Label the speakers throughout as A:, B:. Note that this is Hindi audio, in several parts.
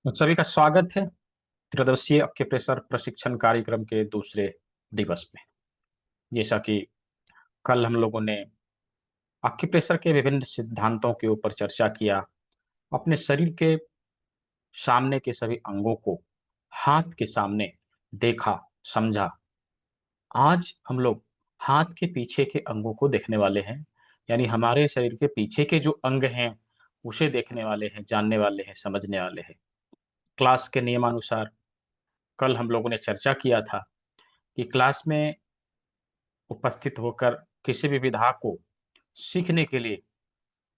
A: तो सभी का स्वागत है त्रयोदशीय अक्यूप्रेशर प्रशिक्षण कार्यक्रम के दूसरे दिवस में। जैसा कि कल हम लोगों ने अक्यूप्रेशर के विभिन्न सिद्धांतों के ऊपर चर्चा किया, अपने शरीर के सामने के सभी अंगों को हाथ के सामने देखा, समझा। आज हम लोग हाथ के पीछे के अंगों को देखने वाले हैं, यानी हमारे शरीर के पीछे के जो अंग हैं उसे देखने वाले हैं, जानने वाले हैं, समझने वाले हैं। क्लास के नियमानुसार कल हम लोगों ने चर्चा किया था कि क्लास में उपस्थित होकर किसी भी विधा को सीखने के लिए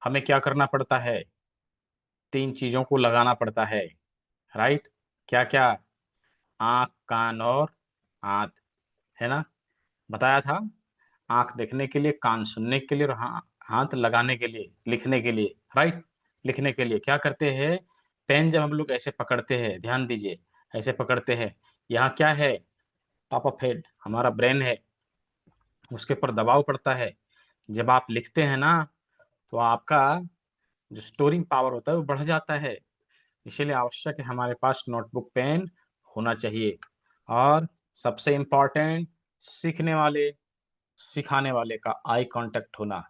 A: हमें क्या करना पड़ता है? तीन चीजों को लगाना पड़ता है, राइट? क्या क्या? आंख, कान और हाथ, है ना? बताया था। आंख देखने के लिए, कान सुनने के लिए और हाथ लगाने के लिए, लिखने के लिए, राइट? लिखने के लिए क्या करते हैं? पेन जब हम लोग ऐसे पकड़ते हैं, ध्यान दीजिए, ऐसे पकड़ते हैं, यहाँ क्या है? टॉप ऑफ हेड हमारा ब्रेन है, उसके ऊपर दबाव पड़ता है। जब आप लिखते हैं ना, तो आपका जो स्टोरिंग पावर होता है वो बढ़ जाता है। इसीलिए आवश्यक है हमारे पास नोटबुक, पेन होना चाहिए। और सबसे इम्पोर्टेंट, सीखने वाले सिखाने वाले का आई कांटेक्ट होना।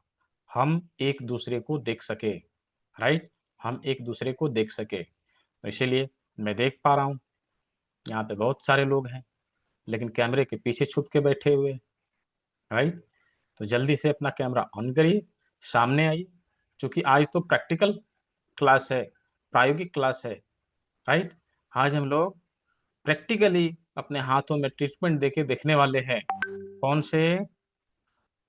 A: हम एक दूसरे को देख सके, राइट? हम एक दूसरे को देख सके। तो इसीलिए मैं देख पा रहा हूँ यहाँ पे बहुत सारे लोग हैं, लेकिन कैमरे के पीछे छुप के बैठे हुए, राइट? तो जल्दी से अपना कैमरा ऑन करिए, सामने आइए, क्योंकि आज तो प्रैक्टिकल क्लास है, प्रायोगिक क्लास है, राइट? आज हम लोग प्रैक्टिकली अपने हाथों में ट्रीटमेंट देके देखने वाले हैं कौन से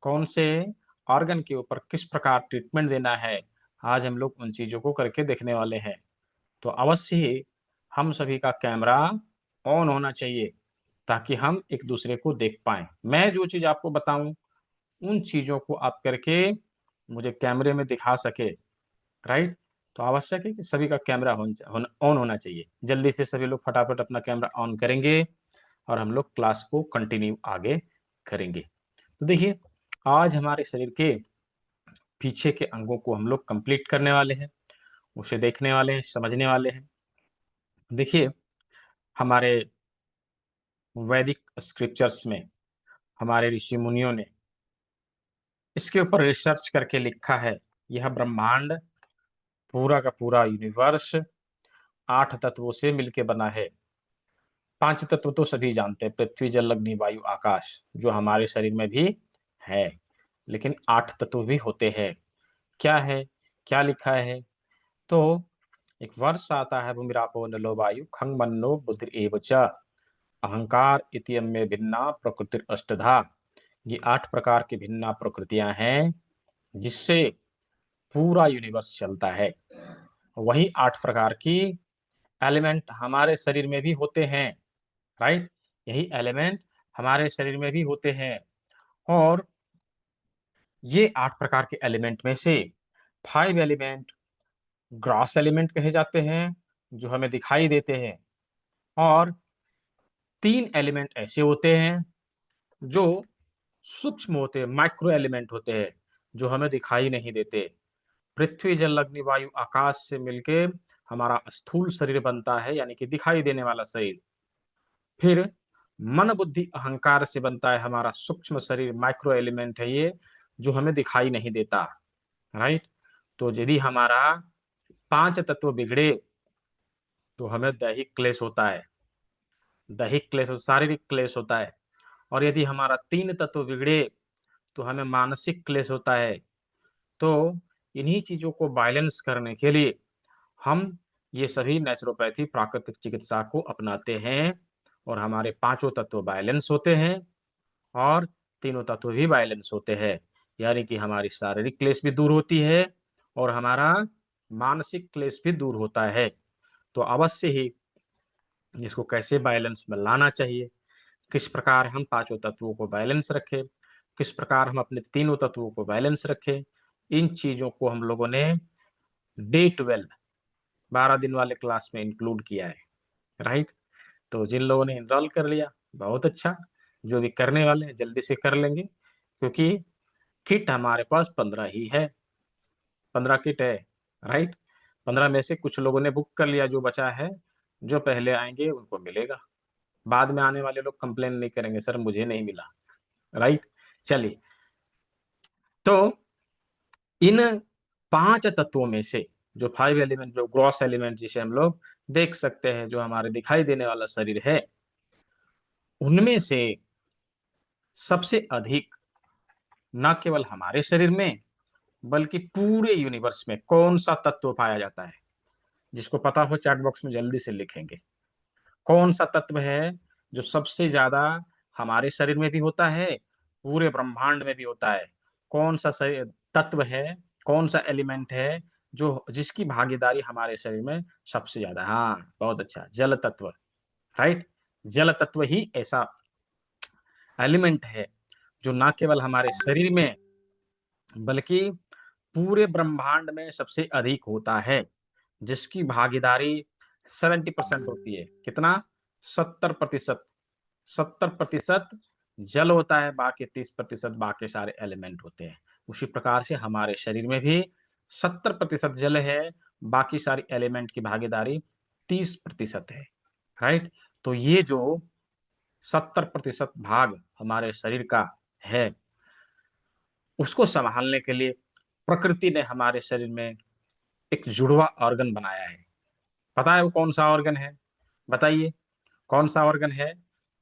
A: कौन से ऑर्गन के ऊपर किस प्रकार ट्रीटमेंट देना है। आज हम लोग उन चीजों को करके देखने वाले हैं। तो अवश्य ही हम सभी का कैमरा ऑन होना चाहिए, ताकि हम एक दूसरे को देख पाएं। मैं जो चीज आपको बताऊं, उन चीजों को आप करके मुझे कैमरे में दिखा सके, राइट? तो आवश्यक है कि सभी का कैमरा ऑन होना चाहिए। जल्दी से सभी लोग फटाफट अपना कैमरा ऑन करेंगे और हम लोग क्लास को कंटिन्यू आगे करेंगे। तो देखिए, आज हमारे शरीर के पीछे के अंगों को हम लोग कंप्लीट करने वाले हैं, उसे देखने वाले हैं, समझने वाले हैं। देखिए, हमारे वैदिक स्क्रिप्चर्स में हमारे ऋषि मुनियों ने इसके ऊपर रिसर्च करके लिखा है। यह ब्रह्मांड, पूरा का पूरा यूनिवर्स 8 तत्वों से मिलके बना है। 5 तत्व तो सभी जानते हैं, पृथ्वी, जल, अग्नि, वायु, आकाश, जो हमारे शरीर में भी है। लेकिन 8 तत्व भी होते हैं। क्या है? क्या लिखा है? तो एक वर्ष आता है, भूमिरापो नलो वायु खंग मन्नो बुद्धि एव च अहंकार इति में भिन्ना प्रकृति अष्टधा। ये 8 प्रकार की भिन्ना प्रकृतियां हैं जिससे पूरा यूनिवर्स चलता है। वही 8 प्रकार की एलिमेंट हमारे शरीर में भी होते हैं, राइट? यही एलिमेंट हमारे शरीर में भी होते हैं। और ये 8 प्रकार के एलिमेंट में से 5 एलिमेंट ग्रॉस एलिमेंट कहे जाते हैं, जो हमें दिखाई देते हैं। और 3 एलिमेंट ऐसे होते हैं जो सूक्ष्म होते हैं, माइक्रो एलिमेंट होते हैं, जो हमें दिखाई नहीं देते। पृथ्वी, जल, अग्नि, वायु, आकाश से मिलके हमारा स्थूल शरीर बनता है, यानी कि दिखाई देने वाला शरीर। फिर मन, बुद्धि, अहंकार से बनता है हमारा सूक्ष्म शरीर, माइक्रो एलिमेंट है ये, जो हमें दिखाई नहीं देता, राइट? तो यदि हमारा 5 तत्व बिगड़े तो हमें दैहिक क्लेश होता है, दैहिक क्लेश और शारीरिक क्लेश होता है। और यदि हमारा 3 तत्व बिगड़े तो हमें मानसिक क्लेश होता है। तो इन्हीं चीजों को बैलेंस करने के लिए हम ये सभी नेचुरोपैथी, प्राकृतिक चिकित्सा को अपनाते हैं। और हमारे 5 तत्व बैलेंस होते हैं और 3 तत्व भी बैलेंस होते हैं, यानी कि हमारी शारीरिक क्लेश भी दूर होती है और हमारा मानसिक क्लेश भी दूर होता है। तो अवश्य ही इसको कैसे बैलेंस में लाना चाहिए, किस प्रकार हम 5 तत्वों को बैलेंस रखें, किस प्रकार हम अपने 3 तत्वों को बैलेंस रखें, इन चीजों को हम लोगों ने डे 12 12 दिन वाले क्लास में इंक्लूड किया है, राइट? तो जिन लोगों ने इनरोल कर लिया, बहुत अच्छा। जो भी करने वाले हैं जल्दी से कर लेंगे, क्योंकि किट हमारे पास 15 ही है, 15 किट है, राइट? 15 में से कुछ लोगों ने बुक कर लिया, जो बचा है जो पहले आएंगे उनको मिलेगा, बाद में आने वाले लोग कंप्लेन नहीं करेंगे सर मुझे नहीं मिला। राइट। चलिए, तो इन 5 तत्वों में से जो 5 एलिमेंट, जो ग्रॉस एलिमेंट जिसे हम लोग देख सकते हैं, जो हमारे दिखाई देने वाला शरीर है, उनमें से सबसे अधिक न केवल हमारे शरीर में बल्कि पूरे यूनिवर्स में कौन सा तत्व पाया जाता है? जिसको पता हो चैट बॉक्स में जल्दी से लिखेंगे। कौन सा तत्व है जो सबसे ज्यादा हमारे शरीर में भी होता है, पूरे ब्रह्मांड में भी होता है? कौन सा तत्व है, कौन सा एलिमेंट है जो जिसकी भागीदारी हमारे शरीर में सबसे ज्यादा? हाँ, बहुत अच्छा, जल तत्व। राइट। जल तत्व ही ऐसा एलिमेंट है जो ना केवल हमारे शरीर में बल्कि पूरे ब्रह्मांड में सबसे अधिक होता है, जिसकी भागीदारी 70% होती है। कितना? 70%। 70% जल होता है, बाकी 30% बाकी सारे एलिमेंट होते हैं। उसी प्रकार से हमारे शरीर में भी 70% जल है, बाकी सारी एलिमेंट की भागीदारी 30% है। राइट। तो ये जो 70% भाग हमारे शरीर का है, उसको संभालने के लिए प्रकृति ने हमारे शरीर में एक जुड़वा ऑर्गन बनाया है। पता है वो कौन सा ऑर्गन है? बताइए, कौन सा ऑर्गन है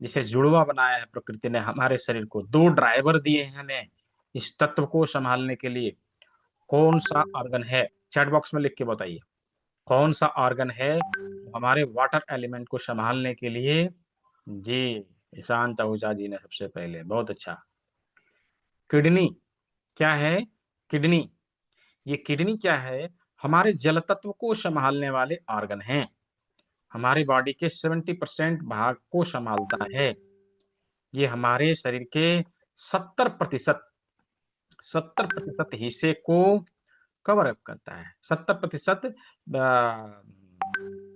A: जिसे जुड़वा बनाया है प्रकृति ने हमारे शरीर को? 2 ड्राइवर दिए हैं हमें इस तत्व को संभालने के लिए। कौन सा ऑर्गन है? चैट बॉक्स में लिख के बताइए, कौन सा ऑर्गन है हमारे वाटर एलिमेंट को संभालने के लिए? जी, ईशांत आहूजा जी ने सबसे पहले, बहुत अच्छा। किडनी। क्या है? किडनी। ये किडनी क्या है? हमारे जल तत्व को संभालने वाले ऑर्गन हैं। हमारी बॉडी के 70% भाग को संभालता है। ये हमारे शरीर के 70% 70% हिस्से को कवर अप करता है। 70%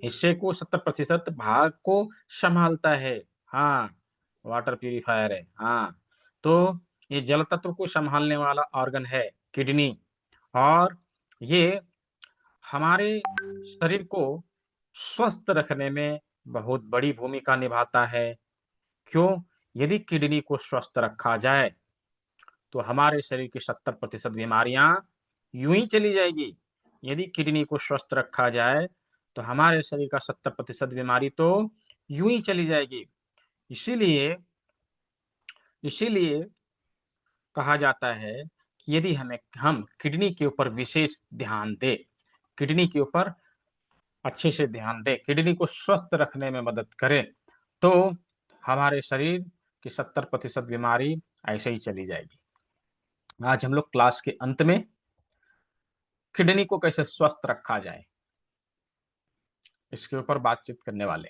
A: हिस्से को, 70% भाग को संभालता है। हाँ, वाटर प्यूरिफायर है। हाँ, तो ये जल तत्व को संभालने वाला ऑर्गन है किडनी, और ये हमारे शरीर को स्वस्थ रखने में बहुत बड़ी भूमिका निभाता है। क्यों? यदि किडनी को स्वस्थ रखा जाए तो हमारे शरीर की 70% बीमारियां यूं ही चली जाएगी। यदि किडनी को स्वस्थ रखा जाए तो हमारे शरीर का 70% बीमारी तो यूं ही चली जाएगी। इसीलिए इसीलिए कहा जाता है कि यदि हम किडनी के ऊपर विशेष ध्यान दें, किडनी के ऊपर अच्छे से ध्यान दें, किडनी को स्वस्थ रखने में मदद करें, तो हमारे शरीर की 70% बीमारी ऐसे ही चली जाएगी। आज हम लोग क्लास के अंत में किडनी को कैसे स्वस्थ रखा जाए इसके ऊपर बातचीत करने वाले।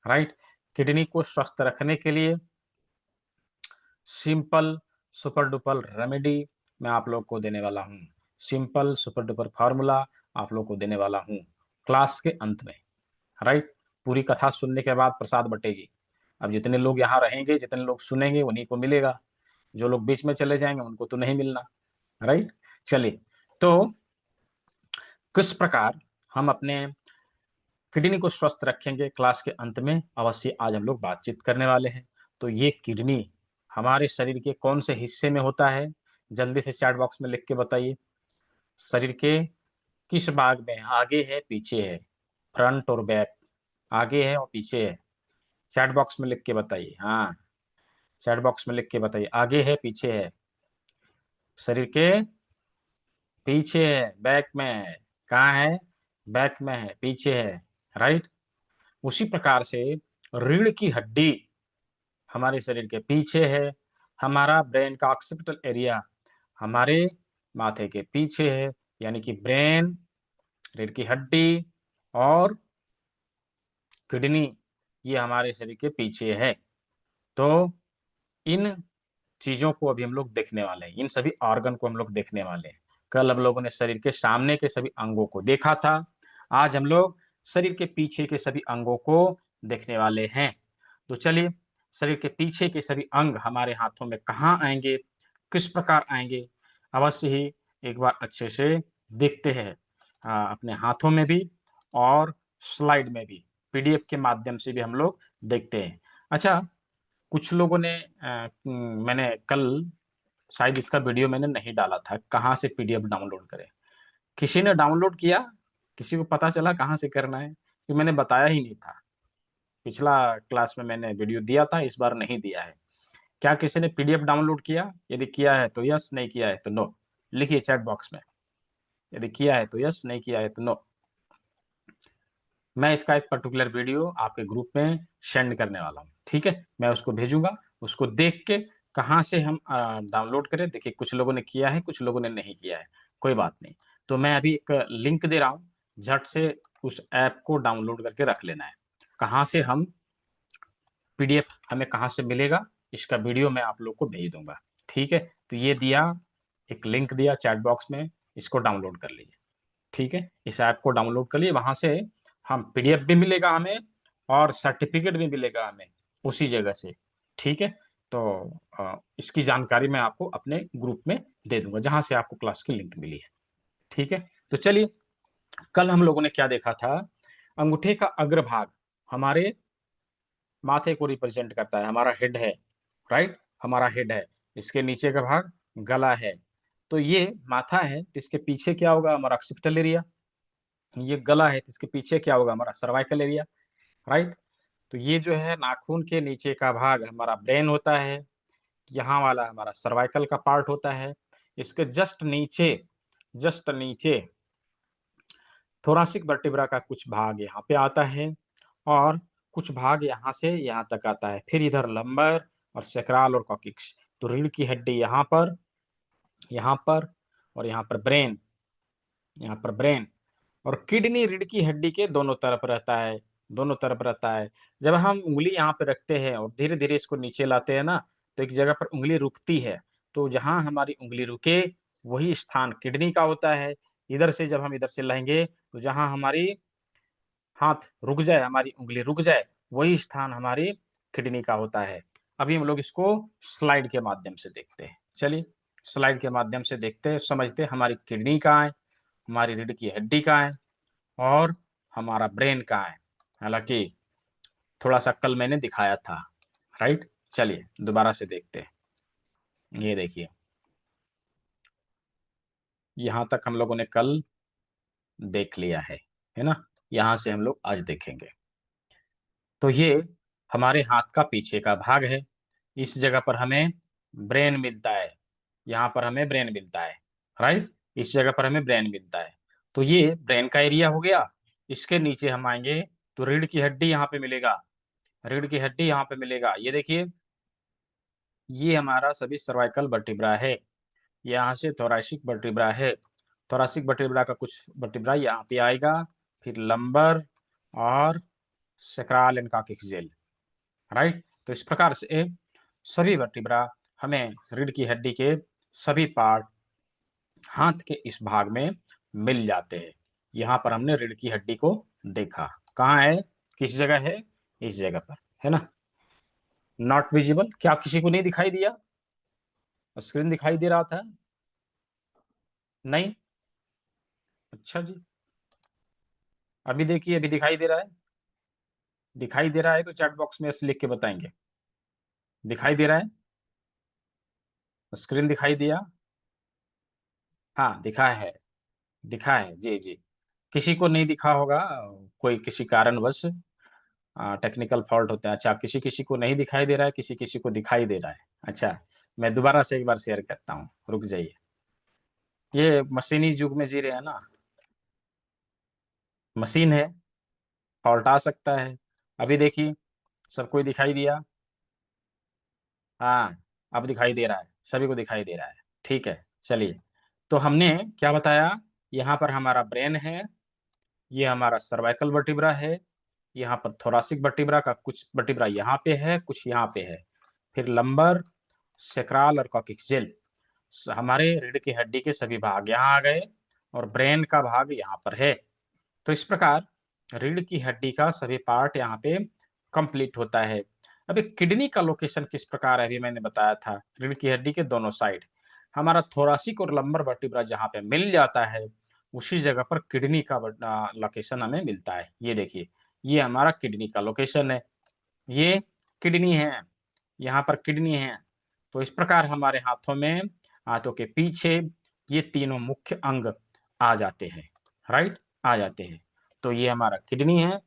A: राइट। किडनी को स्वस्थ रखने के लिए सिंपल सुपर डुपर रेमेडी मैं आप लोग को देने वाला हूँ। सिंपल सुपर डुपर फॉर्मूला आप लोग को देने वाला हूँ क्लास के अंत में। राइट। पूरी कथा सुनने के बाद प्रसाद बटेगी। अब जितने लोग यहाँ रहेंगे, जितने लोग सुनेंगे, उन्हीं को मिलेगा। जो लोग बीच में चले जाएंगे उनको तो नहीं मिलना। राइट। चलिए, तो किस प्रकार हम अपने किडनी को स्वस्थ रखेंगे क्लास के अंत में अवश्य आज हम लोग बातचीत करने वाले हैं। तो ये किडनी हमारे शरीर के कौन से हिस्से में होता है? जल्दी से चैट बॉक्स में लिख के बताइए। शरीर के किस भाग में? आगे है, पीछे है, फ्रंट और बैक? आगे है और पीछे है? चैट बॉक्स में लिख के बताइए। हाँ, चैट बॉक्स में लिख के बताइए, आगे है, पीछे है? शरीर के पीछे है, बैक में है। कहाँ है? बैक में है, पीछे है। राइट। उसी प्रकार से रीढ़ की हड्डी हमारे शरीर के पीछे है। हमारा ब्रेन का ऑक्सीपिटल एरिया हमारे माथे के पीछे है, यानी कि ब्रेन, रीढ़ की हड्डी और किडनी ये हमारे शरीर के पीछे है। तो इन चीजों को अभी हम लोग देखने वाले हैं, इन सभी ऑर्गन को हम लोग देखने वाले हैं। कल हम लोगों ने शरीर के सामने के सभी अंगों को देखा था, आज हम लोग शरीर के पीछे के सभी अंगों को देखने वाले हैं। तो चलिए, शरीर के पीछे के सभी अंग हमारे हाथों में कहाँ आएंगे, किस प्रकार आएंगे, अवश्य ही एक बार अच्छे से देखते हैं। अपने हाथों में भी और स्लाइड में भी। पीडीएफ के माध्यम से भी हम लोग देखते हैं। अच्छा, कुछ लोगों ने मैंने कल शायद इसका वीडियो मैंने नहीं डाला था, कहाँ से पीडीएफ डाउनलोड करें। किसी ने डाउनलोड किया, किसी को पता चला कहाँ से करना है, कि मैंने बताया ही नहीं था। पिछला क्लास में मैंने वीडियो दिया था, इस बार नहीं दिया है। क्या किसी ने पीडीएफ डाउनलोड किया? यदि किया है तो यस, नहीं किया है तो नो। लिखिए चैट बॉक्स में, यदि किया है तो यस, नहीं किया है तो नो। मैं इसका एक पर्टिकुलर वीडियो आपके ग्रुप में सेंड करने वाला हूँ, ठीक है? मैं उसको भेजूंगा, उसको देख के कहाँ से हम डाउनलोड करें। देखिए, कुछ लोगों ने किया है, कुछ लोगों ने नहीं किया है, कोई बात नहीं। तो मैं अभी एक लिंक दे रहा हूँ, झट से उस ऐप को डाउनलोड करके रख लेना है। कहाँ से हम पीडीएफ हमें कहाँ से मिलेगा, इसका वीडियो मैं आप लोग को भेज दूंगा, ठीक है? तो ये दिया, एक लिंक दिया चैट बॉक्स में, इसको डाउनलोड कर लीजिए, ठीक है? इस ऐप को डाउनलोड कर लिए, वहां से हम पीडीएफ भी मिलेगा हमें और सर्टिफिकेट भी मिलेगा हमें उसी जगह से, ठीक है? तो इसकी जानकारी मैं आपको अपने ग्रुप में दे दूंगा, जहां से आपको क्लास की लिंक मिली है, ठीक है? तो चलिए, कल हम लोगों ने क्या देखा था? अंगूठे का अग्रभाग हमारे माथे को रिप्रेजेंट करता है, हमारा हेड है, राइट? हमारा हेड है, इसके नीचे का भाग गला है। तो ये माथा है, तो इसके पीछे क्या होगा? हमारा ऑक्सीपिटल एरिया। ये गला है, तो इसके पीछे क्या होगा? हमारा सर्वाइकल एरिया, राइट? तो ये जो है नाखून के नीचे का भाग हमारा ब्रेन होता है, यहाँ वाला हमारा सर्वाइकल का पार्ट होता है। इसके जस्ट नीचे थोरासिक वर्टिब्रा का कुछ भाग यहाँ पे आता है, और कुछ भाग यहाँ से यहाँ तक आता है। फिर इधर लंबर और सेक्रल और कॉकिक्स। तो रीढ़ की हड्डी यहाँ पर, यहाँ पर, और यहाँ पर ब्रेन, यहाँ पर ब्रेन। और किडनी रीढ़ की हड्डी के दोनों तरफ रहता है, दोनों तरफ रहता है। जब हम उंगली यहाँ पे रखते हैं और धीरे धीरे इसको नीचे लाते हैं ना, तो एक जगह पर उंगली रुकती है। तो जहां हमारी उंगली रुके वही स्थान किडनी का होता है। इधर से जब हम इधर से लाएंगे, तो जहां हमारी हाथ रुक जाए, हमारी उंगली रुक जाए, वही स्थान हमारी किडनी का होता है। अभी हम लोग इसको स्लाइड के माध्यम से देखते हैं। चलिए, स्लाइड के माध्यम से देखते हैं, समझते हैं हमारी किडनी कहाँ है, हमारी रीढ़ की हड्डी कहाँ है, और हमारा ब्रेन कहाँ है। हालांकि थोड़ा सा कल मैंने दिखाया था, राइट? चलिए दोबारा से देखते हैं। ये देखिए, यहां तक हम लोगों ने कल देख लिया है ना? यहां से हम लोग आज देखेंगे। तो ये हमारे हाथ का पीछे का भाग है। इस जगह पर हमें ब्रेन मिलता है, यहाँ पर हमें ब्रेन मिलता है, राइट? इस जगह पर हमें ब्रेन मिलता है। तो ये ब्रेन का एरिया हो गया। इसके नीचे हम आएंगे तो रीढ़ की हड्डी यहाँ पे मिलेगा, रीढ़ की हड्डी यहाँ पे मिलेगा। ये देखिए, ये हमारा सभी सर्वाइकल वर्टिब्रा है। यहाँ से थोरैसिक वर्टिब्रा है, थोरैसिक वर्टिब्रा का कुछ वर्टिब्रा यहाँ पे आएगा, फिर लंबर और सैक्रल एंड कॉक्सियल, राइट? तो इस प्रकार से सभी वर्टिब्रा हमें रीढ़ की हड्डी के सभी पार्ट हाथ के इस भाग में मिल जाते हैं। यहाँ पर हमने रीढ़ की हड्डी को देखा, कहाँ है, किस जगह है? इस जगह पर है ना? नॉट विजिबल, क्या किसी को नहीं दिखाई दिया? स्क्रीन दिखाई दे रहा था? नहीं? अच्छा जी, अभी देखिए, अभी दिखाई दे रहा है? दिखाई दे रहा है तो चैट बॉक्स में यस लिख के बताएंगे। दिखाई दे रहा है? स्क्रीन दिखाई दिया? हाँ दिखा है, दिखा है जी जी। किसी को नहीं दिखा होगा, कोई किसी कारणवश टेक्निकल फॉल्ट होता है। अच्छा, किसी किसी को नहीं दिखाई दे रहा है, किसी किसी को दिखाई दे रहा है। अच्छा, मैं दोबारा से एक बार शेयर करता हूँ, रुक जाइए। ये मशीनी युग में जी रहे हैं ना, मशीन है, फॉल्ट आ सकता है। अभी देखिए, सबको दिखाई दिया? हाँ, अब दिखाई दे रहा है, सभी को दिखाई दे रहा है, ठीक है। चलिए, तो हमने क्या बताया? यहाँ पर हमारा ब्रेन है, ये हमारा सर्वाइकल वर्टिब्रा है, यहाँ पर थोरासिक वर्टिब्रा का कुछ वर्टिब्रा यहाँ पे है, कुछ यहाँ पे है, फिर लंबर, सेक्रल और कॉक्सियल, हमारे रीढ़ की हड्डी के सभी भाग यहाँ आ गए, और ब्रेन का भाग यहाँ पर है। तो इस प्रकार रीढ़ की हड्डी का सभी पार्ट यहाँ पे कंप्लीट होता है। अभी किडनी का लोकेशन किस प्रकार है, अभी मैंने बताया था, रीढ़ की हड्डी के दोनों साइड हमारा थोरासिक और लंबर वर्टिब्रा जहाँ पे मिल जाता है, उसी जगह पर किडनी का लोकेशन हमें मिलता है। ये देखिए, ये हमारा किडनी का लोकेशन है, ये किडनी है, यहाँ पर किडनी है। तो इस प्रकार हमारे हाथों में, हाथों के पीछे ये तीनों मुख्य अंग आ जाते हैं, राइट, आ जाते हैं। तो ये हमारा किडनी है,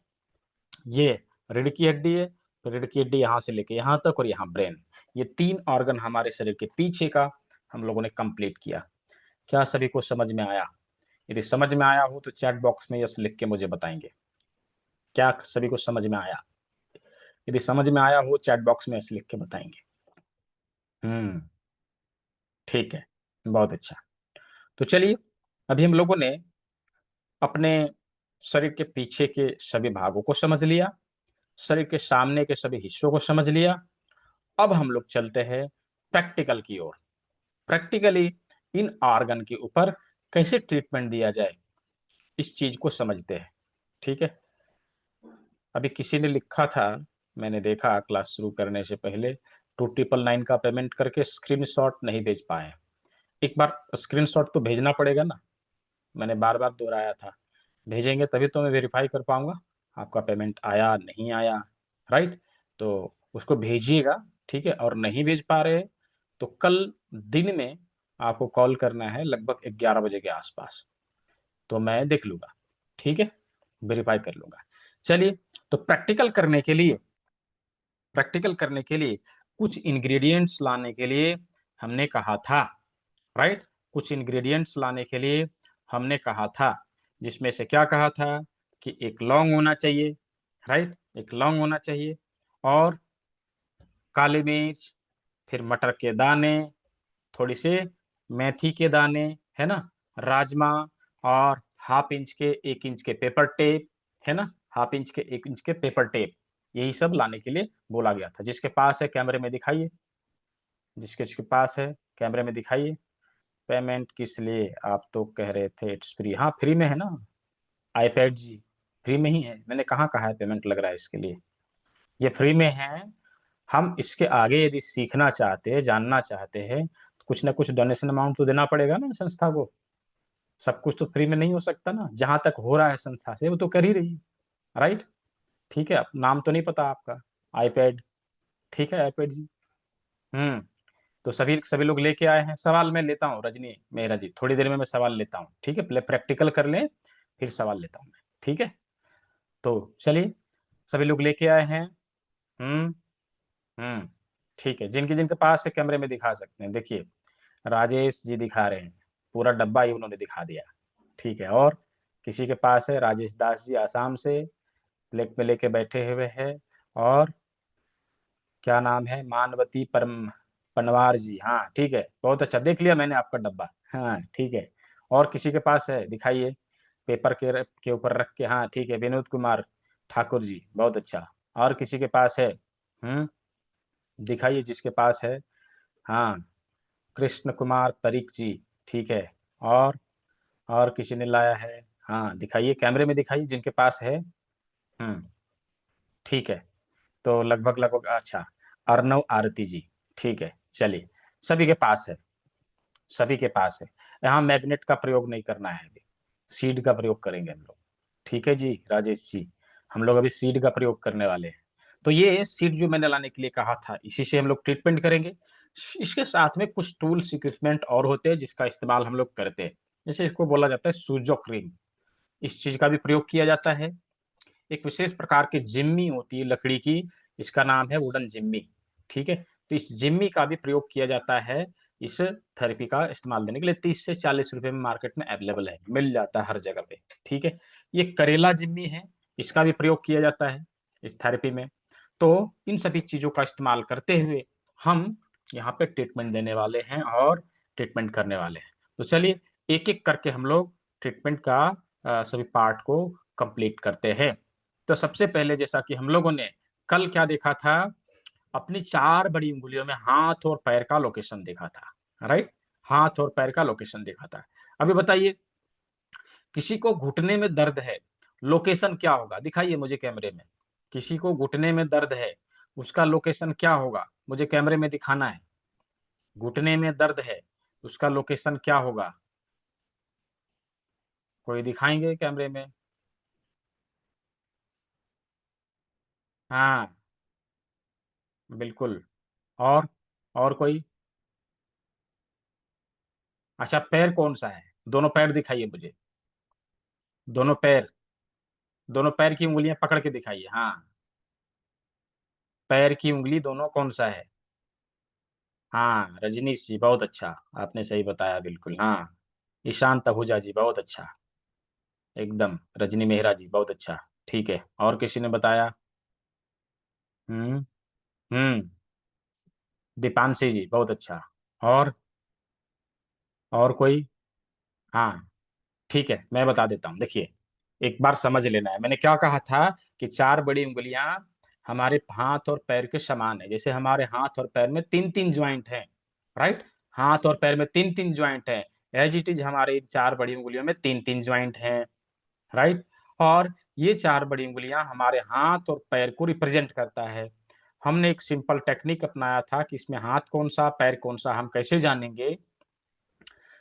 A: ये रीढ़ की हड्डी है, तो रीढ़ की हड्डी यहाँ से लेके यहाँ तक, और यहाँ ब्रेन। ये तीन ऑर्गन हमारे शरीर के पीछे का हम लोगों ने कंप्लीट किया। क्या सभी को समझ में आया? यदि समझ में आया हो तो चैट बॉक्स में यस लिख के मुझे बताएंगे। क्या सभी को समझ में आया? यदि समझ में आया हो चैट बॉक्स में यस लिख के बताएंगे। हम्म, ठीक है, बहुत अच्छा। तो चलिए, अभी हम लोगों ने अपने शरीर के पीछे के सभी भागों को समझ लिया, शरीर के सामने के सभी हिस्सों को समझ लिया। अब हम लोग चलते हैं प्रैक्टिकल की ओर। प्रैक्टिकली इन ऑर्गन के ऊपर कैसे ट्रीटमेंट दिया जाए, इस चीज को समझते हैं। ठीक है, अभी किसी ने लिखा था, मैंने देखा क्लास शुरू करने से पहले, 2999 का पेमेंट करके स्क्रीनशॉट नहीं भेज पाए। एक बार स्क्रीनशॉट तो भेजना पड़ेगा ना, मैंने बार बार दोहराया था। भेजेंगे तभी तो मैं वेरीफाई कर पाऊंगा आपका पेमेंट आया नहीं आया, राइट। तो उसको भेजिएगा, ठीक है। और नहीं भेज पा रहे तो कल दिन में आपको कॉल करना है लगभग 11 बजे के आसपास, तो मैं देख लूंगा, ठीक है, वेरीफाई कर लूंगा। चलिए, तो प्रैक्टिकल करने के लिए कुछ इंग्रेडिएंट्स लाने के लिए हमने कहा था, राइट। कुछ इंग्रेडिएंट्स लाने के लिए हमने कहा था, जिसमें से क्या कहा था कि एक लौंग होना चाहिए, राइट, एक लौंग होना चाहिए, और काली मिर्च, फिर मटर के दाने, थोड़ी से मेथी के दाने, है ना, राजमा, और हाफ इंच के 1 इंच के पेपर टेप, है ना, हाफ इंच के 1 इंच के पेपर टेप, यही सब लाने के लिए बोला गया था। जिसके पास है कैमरे में दिखाइए, जिसके पास है कैमरे में दिखाइए। पेमेंट किस लिए, आप तो कह रहे थे इट्स फ्री, हाँ फ्री में है ना, आईपैड जी फ्री में ही है, मैंने कहाँ कहा है पेमेंट लग रहा है इसके लिए, ये फ्री में है। हम इसके आगे यदि सीखना चाहते हैं, जानना चाहते हैं, तो कुछ ना कुछ डोनेशन अमाउंट तो देना पड़ेगा ना संस्था को। सब कुछ तो फ्री में नहीं हो सकता ना, जहां तक हो रहा है संस्था से वो तो कर ही रही है, राइट। ठीक है, अब नाम तो नहीं पता आपका, आईपैड, ठीक है, आईपैड जी। हम्म, तो सभी सभी लोग लेके आए हैं। सवाल मैं लेता हूँ रजनी मेहरा जी, थोड़ी देर में मैं सवाल लेता हूँ, ठीक है, पहले प्रैक्टिकल कर लें फिर सवाल लेता हूँ मैं, ठीक है। तो चलिए, सभी लोग लेके आए हैं। हम्म। हम्म, ठीक है, जिनके जिनके पास है कैमरे में दिखा सकते हैं, देखिए राजेश जी दिखा रहे हैं, पूरा डब्बा ही उन्होंने दिखा दिया, ठीक है। और किसी के पास है, राजेश दास जी आसाम से प्लेट में लेके बैठे हुए हैं। और क्या नाम है, मानवती परम पनवार जी, हाँ ठीक है, बहुत अच्छा, देख लिया मैंने आपका डब्बा, हाँ ठीक है। और किसी के पास है, दिखाइए, पेपर के ऊपर रख के, हाँ ठीक है, विनोद कुमार ठाकुर जी, बहुत अच्छा। और किसी के पास है, दिखाइए जिसके पास है, हाँ, कृष्ण कुमार तरीक जी, ठीक है। और किसी ने लाया है, हाँ दिखाइए, कैमरे में दिखाइए जिनके पास है। ठीक है, तो लगभग लगभग अच्छा, अर्नव आरती जी, ठीक है, चलिए, सभी के पास है, सभी के पास है। यहाँ मैग्नेट का प्रयोग नहीं करना है, अभी सीड का प्रयोग करेंगे हम लोग, ठीक है जी राजेश जी, हम लोग अभी सीड का प्रयोग करने वाले हैं। तो ये सीड जो मैंने लाने के लिए कहा था, इसी से हम लोग ट्रीटमेंट करेंगे। इसके साथ में कुछ टूल्स इक्विपमेंट और होते हैं जिसका इस्तेमाल हम लोग करते हैं, जैसे इसको बोला जाता है सूजो क्रीम, इस चीज का भी प्रयोग किया जाता है। एक विशेष प्रकार की जिम्मी होती है लकड़ी की, इसका नाम है वुडन जिम्मी, ठीक है। तो इस जिम्मी का भी प्रयोग किया जाता है, इस थेरेपी का इस्तेमाल देने के लिए 30 से 40 रुपए में मार्केट में अवेलेबल है, मिल जाता है हर जगह पे, ठीक है। ये करेला जिम्मी है, इसका भी प्रयोग किया जाता है इस थेरेपी में। तो इन सभी चीजों का इस्तेमाल करते हुए हम यहाँ पे ट्रीटमेंट देने वाले हैं और ट्रीटमेंट करने वाले हैं। तो चलिए, एक एक करके हम लोग ट्रीटमेंट का सभी पार्ट को कंप्लीट करते हैं। तो सबसे पहले, जैसा कि हम लोगों ने कल क्या देखा था, अपनी 4 बड़ी उंगलियों में हाथ और पैर का लोकेशन देखा था, राइट, हाथ और पैर का लोकेशन देखा था। अभी बताइए, किसी को घुटने में दर्द है, लोकेशन क्या होगा, दिखाइए मुझे कैमरे में। किसी को घुटने में दर्द है, उसका लोकेशन क्या होगा, मुझे कैमरे में दिखाना है। घुटने में दर्द है, उसका लोकेशन क्या होगा, कोई दिखाएंगे कैमरे में? हाँ बिल्कुल। और और कोई? अच्छा, पैर कौन सा है? दोनों पैर दिखाइए मुझे। दोनों पैर, दोनों पैर की उंगलियां पकड़ के दिखाइए। हाँ, पैर की उंगली दोनों कौन सा है? हाँ, रजनीश जी बहुत अच्छा, आपने सही बताया बिल्कुल। हाँ, ईशांत आहूजा जी बहुत अच्छा, एकदम रजनी मेहरा जी बहुत अच्छा। ठीक है, और किसी ने बताया? हम्म। हम्म। दीपांशी जी बहुत अच्छा। और और कोई? हाँ, ठीक है, मैं बता देता हूँ। देखिए, एक बार समझ लेना है, मैंने क्या कहा था कि चार बड़ी उंगलियां हमारे हाथ और पैर के समान है। जैसे हमारे हाथ और पैर में तीन तीन ज्वाइंट हैं, राइट? हाथ और पैर में तीन तीन ज्वाइंट हैं, एज इट इज हमारे इन चार बड़ी उंगलियों में तीन तीन ज्वाइंट हैं, राइट? और ये चार बड़ी उंगलियां हमारे हाथ और पैर को रिप्रेजेंट करता है। हमने एक सिंपल टेक्निक अपनाया था कि इसमें हाथ कौन सा पैर कौन सा हम कैसे जानेंगे।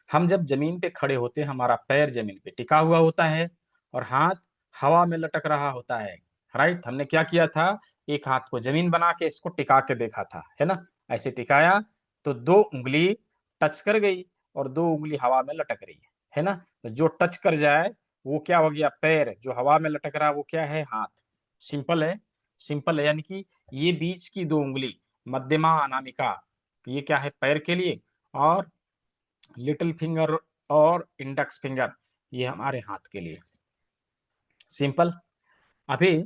A: हम जब जमीन पे खड़े होते हैं, हमारा पैर जमीन पे टिका हुआ होता है और हाथ हवा में लटक रहा होता है, राइट? हमने क्या किया था, एक हाथ को जमीन बना के इसको टिका के देखा था, है ना? ऐसे टिकाया तो दो उंगली टच कर गई और दो उंगली हवा में लटक रही है ना? तो जो टच कर जाए वो क्या हो गया? पैर। जो हवा में लटक रहा है वो क्या है? हाथ। सिंपल है, सिंपल है। यानी कि ये बीच की दो उंगली, मध्यमा अनामिका, ये क्या है? पैर के लिए। और लिटिल फिंगर और इंडेक्स फिंगर, ये हमारे हाथ के लिए। सिंपल। अभी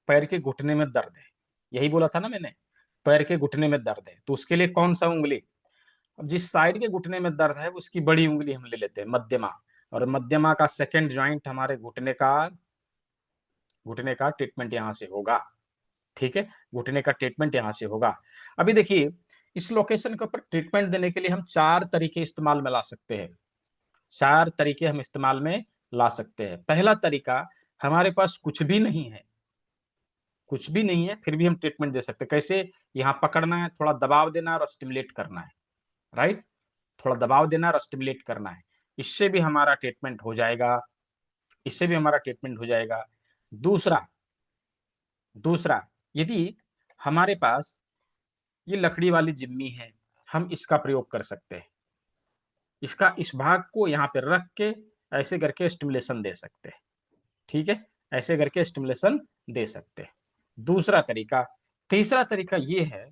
A: पैर के घुटने में दर्द है, यही बोला था ना मैंने, पैर के घुटने में दर्द है, तो उसके लिए कौन सा उंगली? अब जिस साइड के घुटने में दर्द है उसकी बड़ी उंगली हम ले लेते हैं, मध्यमा। और मध्यमा का सेकंड जॉइंट हमारे घुटने का ट्रीटमेंट यहाँ से होगा। ठीक है, घुटने का ट्रीटमेंट यहाँ से होगा। अभी देखिए, इस लोकेशन के ऊपर ट्रीटमेंट देने के लिए हम चार तरीके इस्तेमाल में ला सकते हैं। चार तरीके हम इस्तेमाल में ला सकते हैं। पहला तरीका, हमारे पास कुछ भी नहीं है, कुछ भी नहीं है, फिर भी हम ट्रीटमेंट दे सकते हैं। कैसे? यहाँ पकड़ना है, थोड़ा दबाव देना है और स्टिमुलेट करना है, राइट? थोड़ा दबाव देना है और स्टिमुलेट करना है, इससे भी हमारा ट्रीटमेंट हो जाएगा, इससे भी हमारा ट्रीटमेंट हो जाएगा। दूसरा, दूसरा, यदि हमारे पास ये लकड़ी वाली जिम्मी है, हम इसका प्रयोग कर सकते हैं। इसका इस भाग को यहाँ पे रख के ऐसे करके स्टिमुलेशन दे सकते हैं। ठीक है, ऐसे करके स्टिमुलेशन दे सकते हैं। दूसरा तरीका। तीसरा तरीका ये है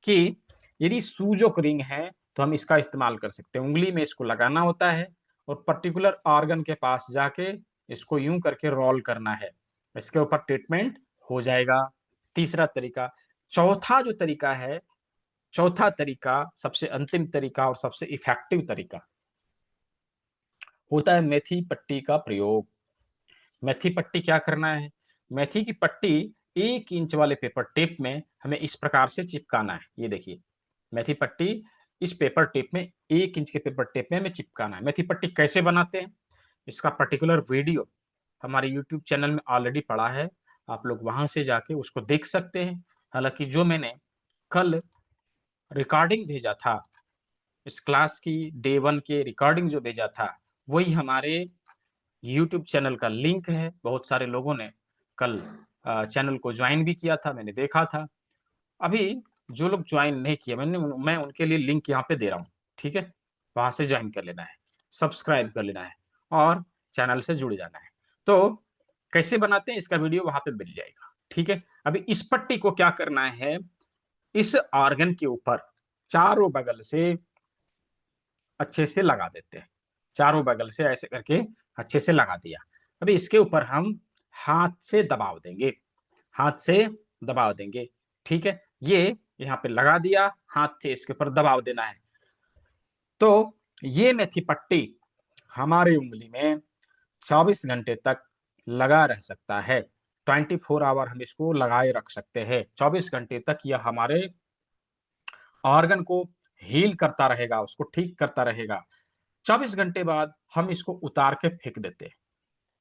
A: कि यदि सूजोक रिंग है तो हम इसका इस्तेमाल कर सकते हैं। उंगली में इसको लगाना होता है और पर्टिकुलर ऑर्गन के पास जाके इसको यूं करके रोल करना है, इसके ऊपर ट्रीटमेंट हो जाएगा। तीसरा तरीका। चौथा जो तरीका है, चौथा तरीका सबसे अंतिम तरीका और सबसे इफेक्टिव तरीका होता है मेथी पट्टी का प्रयोग। मेथी पट्टी क्या करना है? मेथी की पट्टी 1 इंच वाले पेपर टेप में हमें इस प्रकार से चिपकाना है। ये देखिए, मेथी पट्टी इस पेपर टेप में, 1 इंच के पेपर टेप में हमें चिपकाना है। मेथी पट्टी कैसे बनाते हैं, इसका पर्टिकुलर वीडियो हमारे यूट्यूब चैनल में ऑलरेडी पड़ा है, आप लोग वहां से जाके उसको देख सकते हैं। हालांकि जो मैंने कल रिकॉर्डिंग भेजा था, इस क्लास की डे 1 के रिकॉर्डिंग जो भेजा था, वही हमारे यूट्यूब चैनल का लिंक है। बहुत सारे लोगों ने कल चैनल को ज्वाइन भी किया था, मैंने देखा था। अभी जो लोग ज्वाइन नहीं किए, मैं उनके लिए लिंक यहाँ पे दे रहा हूँ। ठीक है, वहां से ज्वाइन कर लेना है, सब्सक्राइब कर लेना है और चैनल से जुड़ जाना है। तो कैसे बनाते हैं इसका वीडियो वहां पे मिल जाएगा। ठीक है, अभी इस पट्टी को क्या करना है, इस ऑर्गन के ऊपर चारों बगल से अच्छे से लगा देते हैं। चारों बगल से ऐसे करके अच्छे से लगा दिया। अभी इसके ऊपर हम हाथ से दबाव देंगे, हाथ से दबाव देंगे। ठीक है, ये यहाँ पे लगा दिया, हाथ से इसके ऊपर दबाव देना है। तो ये मेथी पट्टी हमारी उंगली में 24 घंटे तक लगा रह सकता है। 24 आवर हम इसको लगाए रख सकते हैं। 24 घंटे तक यह हमारे ऑर्गन को हील करता रहेगा, उसको ठीक करता रहेगा। 24 घंटे बाद हम इसको उतार के फेंक देते हैं।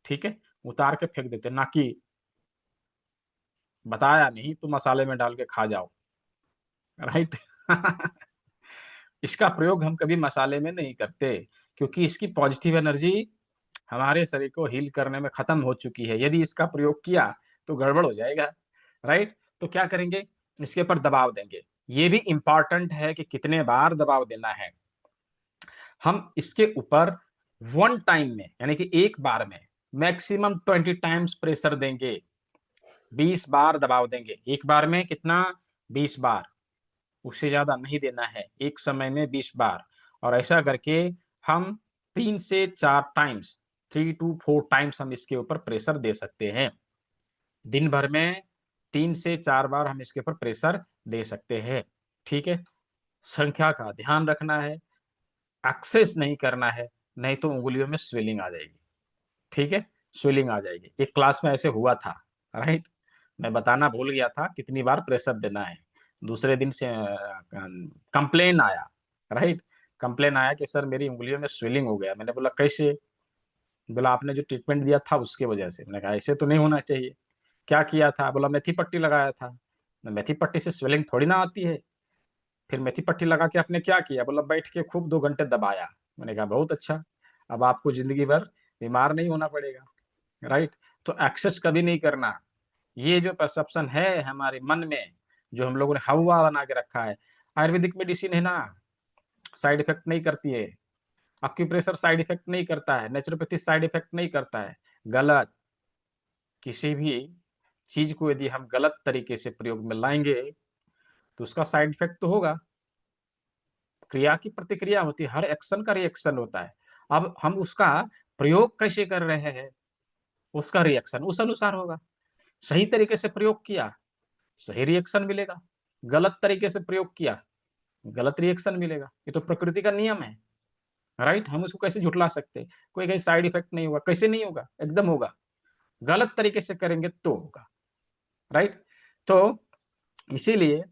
A: ठीक है, उतार के फेंक देते, ना कि बताया नहीं तो मसाले में डाल के खा जाओ, राइट? इसका प्रयोग हम कभी मसाले में नहीं करते, क्योंकि इसकी पॉजिटिव एनर्जी हमारे शरीर को हील करने में खत्म हो चुकी है। यदि इसका प्रयोग किया तो गड़बड़ हो जाएगा, राइट। तो क्या करेंगे, इसके ऊपर दबाव देंगे। ये भी इंपॉर्टेंट है कि कितने बार दबाव देना है। हम इसके ऊपर वन टाइम में, यानी कि एक बार में मैक्सिमम 20 टाइम्स प्रेशर देंगे। 20 बार दबाव देंगे एक बार में। कितना? 20 बार। उससे ज्यादा नहीं देना है, एक समय में 20 बार। और ऐसा करके हम 3 से 4 टाइम्स, 3 to 4 टाइम्स हम इसके ऊपर प्रेशर दे सकते हैं। दिन भर में 3 से 4 बार हम इसके ऊपर प्रेशर दे सकते हैं। ठीक है। संख्या का ध्यान रखना है, एक्सेस नहीं करना है, नहीं तो उंगलियों में स्वेलिंग आ जाएगी। ठीक है, स्वेलिंग आ जाएगी। एक क्लास में ऐसे हुआ था, राइट। मैं बताना भूल गया था कितनी बार प्रेशर देना है। दूसरे दिन से कंप्लेन आया, राइट। कंप्लेन आया कि सर मेरी उंगलियों में स्वेलिंग हो गया। मैंने बोला कैसे? बोला आपने जो ट्रीटमेंट दिया था उसके वजह से। मैंने कहा ऐसे तो नहीं होना चाहिए। क्या किया था? बोला मेथी पट्टी लगाया था। मेथी पट्टी से स्वेलिंग थोड़ी ना आती है। फिर मेथी पट्टी लगा के आपने क्या किया? बोला बैठ के खूब 2 घंटे दबाया। मैंने कहा बहुत अच्छा, अब आपको जिंदगी भर बीमार नहीं होना पड़ेगा, राइट। तो एक्सेस कभी नहीं करना। ये जो परसेप्शन है हमारे मन में, जो हम लोगों ने हवा बना के रखा है। आयुर्वेदिक मेडिसिन है ना, साइड इफेक्ट नहीं करती है। एक्यूप्रेशर साइड इफेक्ट नहीं करता है। नेचुरोपैथी साइड इफेक्ट नहीं करता है। गलत। किसी भी चीज को यदि हम गलत तरीके से प्रयोग में लाएंगे तो उसका साइड इफेक्ट तो होगा। क्रिया की प्रतिक्रिया होती है, हर एक्शन का रिएक्शन होता है। अब हम उसका प्रयोग कैसे कर रहे हैं, उसका रिएक्शन उस अनुसार होगा। सही तरीके से प्रयोग किया, सही रिएक्शन मिलेगा। गलत तरीके से प्रयोग किया, गलत रिएक्शन मिलेगा। ये तो प्रकृति का नियम है, राइट। हम उसको कैसे झुटला सकते हैं? कोई कहीं साइड इफेक्ट नहीं होगा, कैसे नहीं होगा? एकदम होगा। गलत तरीके से करेंगे तो होगा, राइट। तो इसीलिए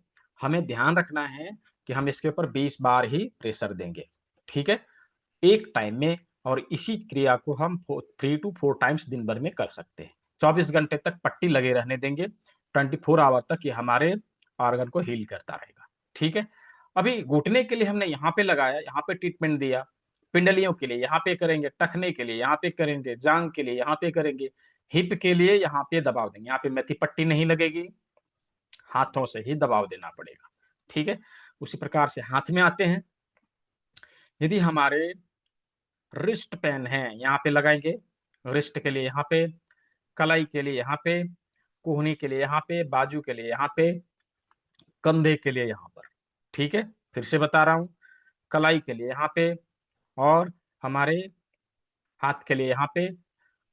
A: हमें ध्यान रखना है कि हम इसके ऊपर 20 बार ही प्रेशर देंगे। ठीक है, एक टाइम में। और इसी क्रिया को हम 3 to 4 टाइम्स दिन भर में कर सकते हैं। 24 घंटे तक पट्टी लगे रहने देंगे, 24 आवर तक ये हमारे ऑर्गन को हील करता रहेगा। ठीक है। अभी घुटने के लिए हमने यहाँ पे लगाया, यहाँ पे ट्रीटमेंट दिया। पिंडलियों के लिए यहाँ पे करेंगे, टखने के लिए यहाँ पे करेंगे, जांग के लिए यहाँ पे करेंगे, हिप के लिए यहाँ पे दबाव देंगे। यहाँ पे मेथी पट्टी नहीं लगेगी, हाथों से ही दबाव देना पड़ेगा। ठीक है। उसी प्रकार से हाथ में आते हैं। यदि हमारे रिस्ट पेन है, यहाँ पे लगाएंगे। रिस्ट के लिए यहाँ पे, कलाई के लिए यहाँ पे, कोहनी के लिए यहाँ पे, बाजू के लिए यहाँ पे, कंधे के लिए यहाँ पर। ठीक है, फिर से बता रहा हूँ। कलाई के लिए यहाँ पे, और हमारे हाथ के लिए यहाँ पे,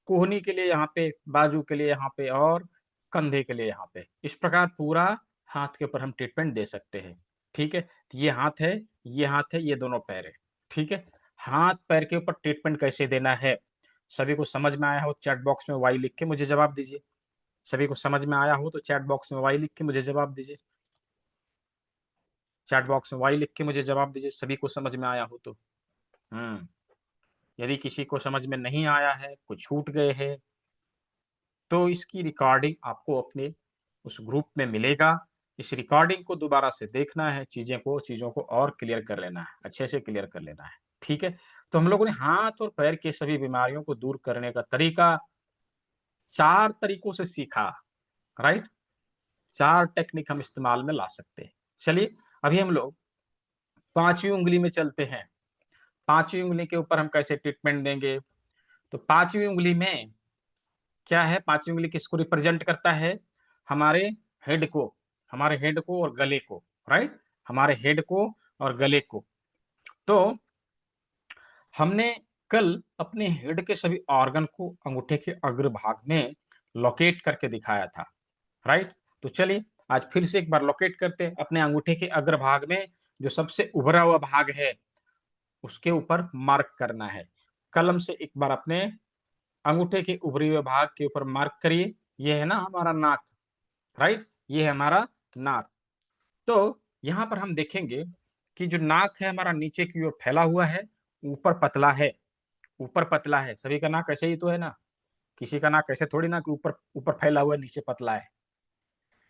A: कोहनी के लिए यहाँ पे, बाजू के लिए यहाँ पे, और कंधे के लिए यहाँ पे। इस प्रकार पूरा हाथ के ऊपर हम ट्रीटमेंट दे सकते हैं। ठीक है। तो ये हाथ है, ये हाथ है, ये दोनों पैर है। ठीक है। हाथ पैर के ऊपर ट्रीटमेंट कैसे देना है, सभी को समझ में आया हो चैट बॉक्स में वाई लिख के मुझे जवाब दीजिए। सभी को समझ में आया हो तो चैट बॉक्स में वाई लिख के मुझे जवाब दीजिए। चैट बॉक्स में वाई लिख के मुझे जवाब दीजिए, सभी को समझ में आया हो तो। यदि किसी को समझ में नहीं आया है, कुछ छूट गए हैं, तो इसकी रिकॉर्डिंग आपको अपने उस ग्रुप में मिलेगा। इस रिकॉर्डिंग को दोबारा से देखना है, चीजों को और क्लियर कर लेना है, अच्छे से क्लियर कर लेना है। ठीक है। तो हम लोगों ने हाथ और पैर की सभी बीमारियों को दूर करने का तरीका 4 तरीकों से सीखा, राइट। 4 टेक्निक हम इस्तेमाल में ला सकते हैं। चलिए अभी हम लोग 5वीं उंगली में चलते हैं। 5वीं उंगली के ऊपर हम कैसे ट्रीटमेंट देंगे? तो 5वीं उंगली में क्या है? 5वीं उंगली किसको रिप्रेजेंट करता है? हमारे हेड को, हमारे हेड को और गले को, राइट। हमारे हेड को और गले को। तो हमने कल अपने हेड के सभी ऑर्गन को अंगूठे के अग्रभाग में लोकेट करके दिखाया था, राइट। तो चलिए आज फिर से एक बार लोकेट करते हैं। अपने अंगूठे के अग्रभाग में जो सबसे उभरा हुआ भाग है उसके ऊपर मार्क करना है। कलम से एक बार अपने अंगूठे के उभरे हुए भाग के ऊपर मार्क करिए। ये है ना हमारा नाक, राइट। ये है हमारा नाक। तो यहाँ पर हम देखेंगे कि जो नाक है हमारा नीचे की ओर फैला हुआ है, ऊपर पतला है। ऊपर पतला है, सभी का नाक ऐसे ही तो है ना। किसी का नाक ऐसे थोड़ी ना कि ऊपर ऊपर फैला हुआ है नीचे पतला है।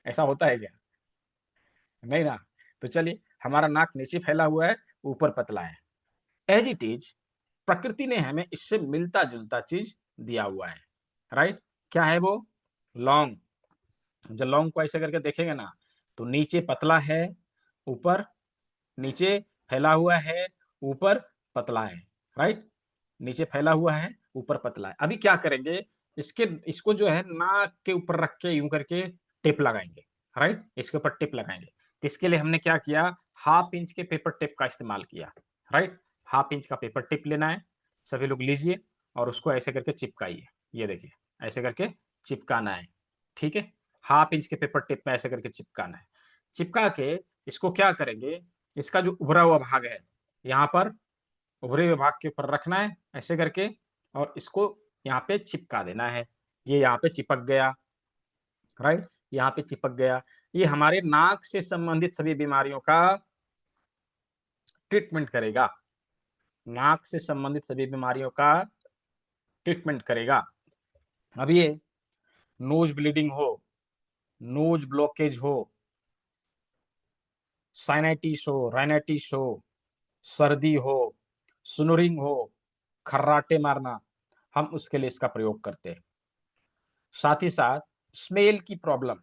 A: ऐसा होता है क्या? नहीं ना। तो चलिए, हमारा नाक नीचे फैला हुआ है, ऊपर पतला है। एज इट इज प्रकृति ने हमें इससे मिलता जुलता चीज दिया हुआ है, राइट। क्या है वो? लौंग। जब लौंग को ऐसे करके देखेंगे ना, तो नीचे पतला है, ऊपर नीचे फैला हुआ है, ऊपर पतला है, राइट? नीचे फैला हुआ है, ऊपर पतला है। अभी क्या करेंगे, इसको जो है नाक के ऊपर रख के यूँ करके टेप लगाएँगे, राइट? इसके ऊपर टेप लगाएँगे। तो इसके लिए हमने क्या किया, हाफ इंच के पेपर टेप का इस्तेमाल किया, राइट? हाफ इंच का पेपर टेप लेना है, सभी लोग लीजिए और उसको ऐसे करके चिपकाइए। ये देखिए, ऐसे करके चिपकाना है, ठीक है? हाफ इंच के पेपर टेप में ऐसे करके चिपकाना है। चिपका के इसको क्या करेंगे, इसका जो उभरा हुआ भाग है, यहाँ पर उभरे हुए भाग के ऊपर रखना है ऐसे करके और इसको यहाँ पे चिपका देना है। ये यहाँ पे चिपक गया, राइट? यहाँ पे चिपक गया। ये हमारे नाक से संबंधित सभी बीमारियों का ट्रीटमेंट करेगा। नाक से संबंधित सभी बीमारियों का ट्रीटमेंट करेगा। अब ये नोज ब्लीडिंग हो, नोज ब्लॉकेज हो, साइनाइटिस हो, राइनाइटिस हो, सर्दी हो, स्नोरिंग हो, खर्राटे मारना, हम उसके लिए इसका प्रयोग करते हैं। साथ ही साथ स्मेल की प्रॉब्लम,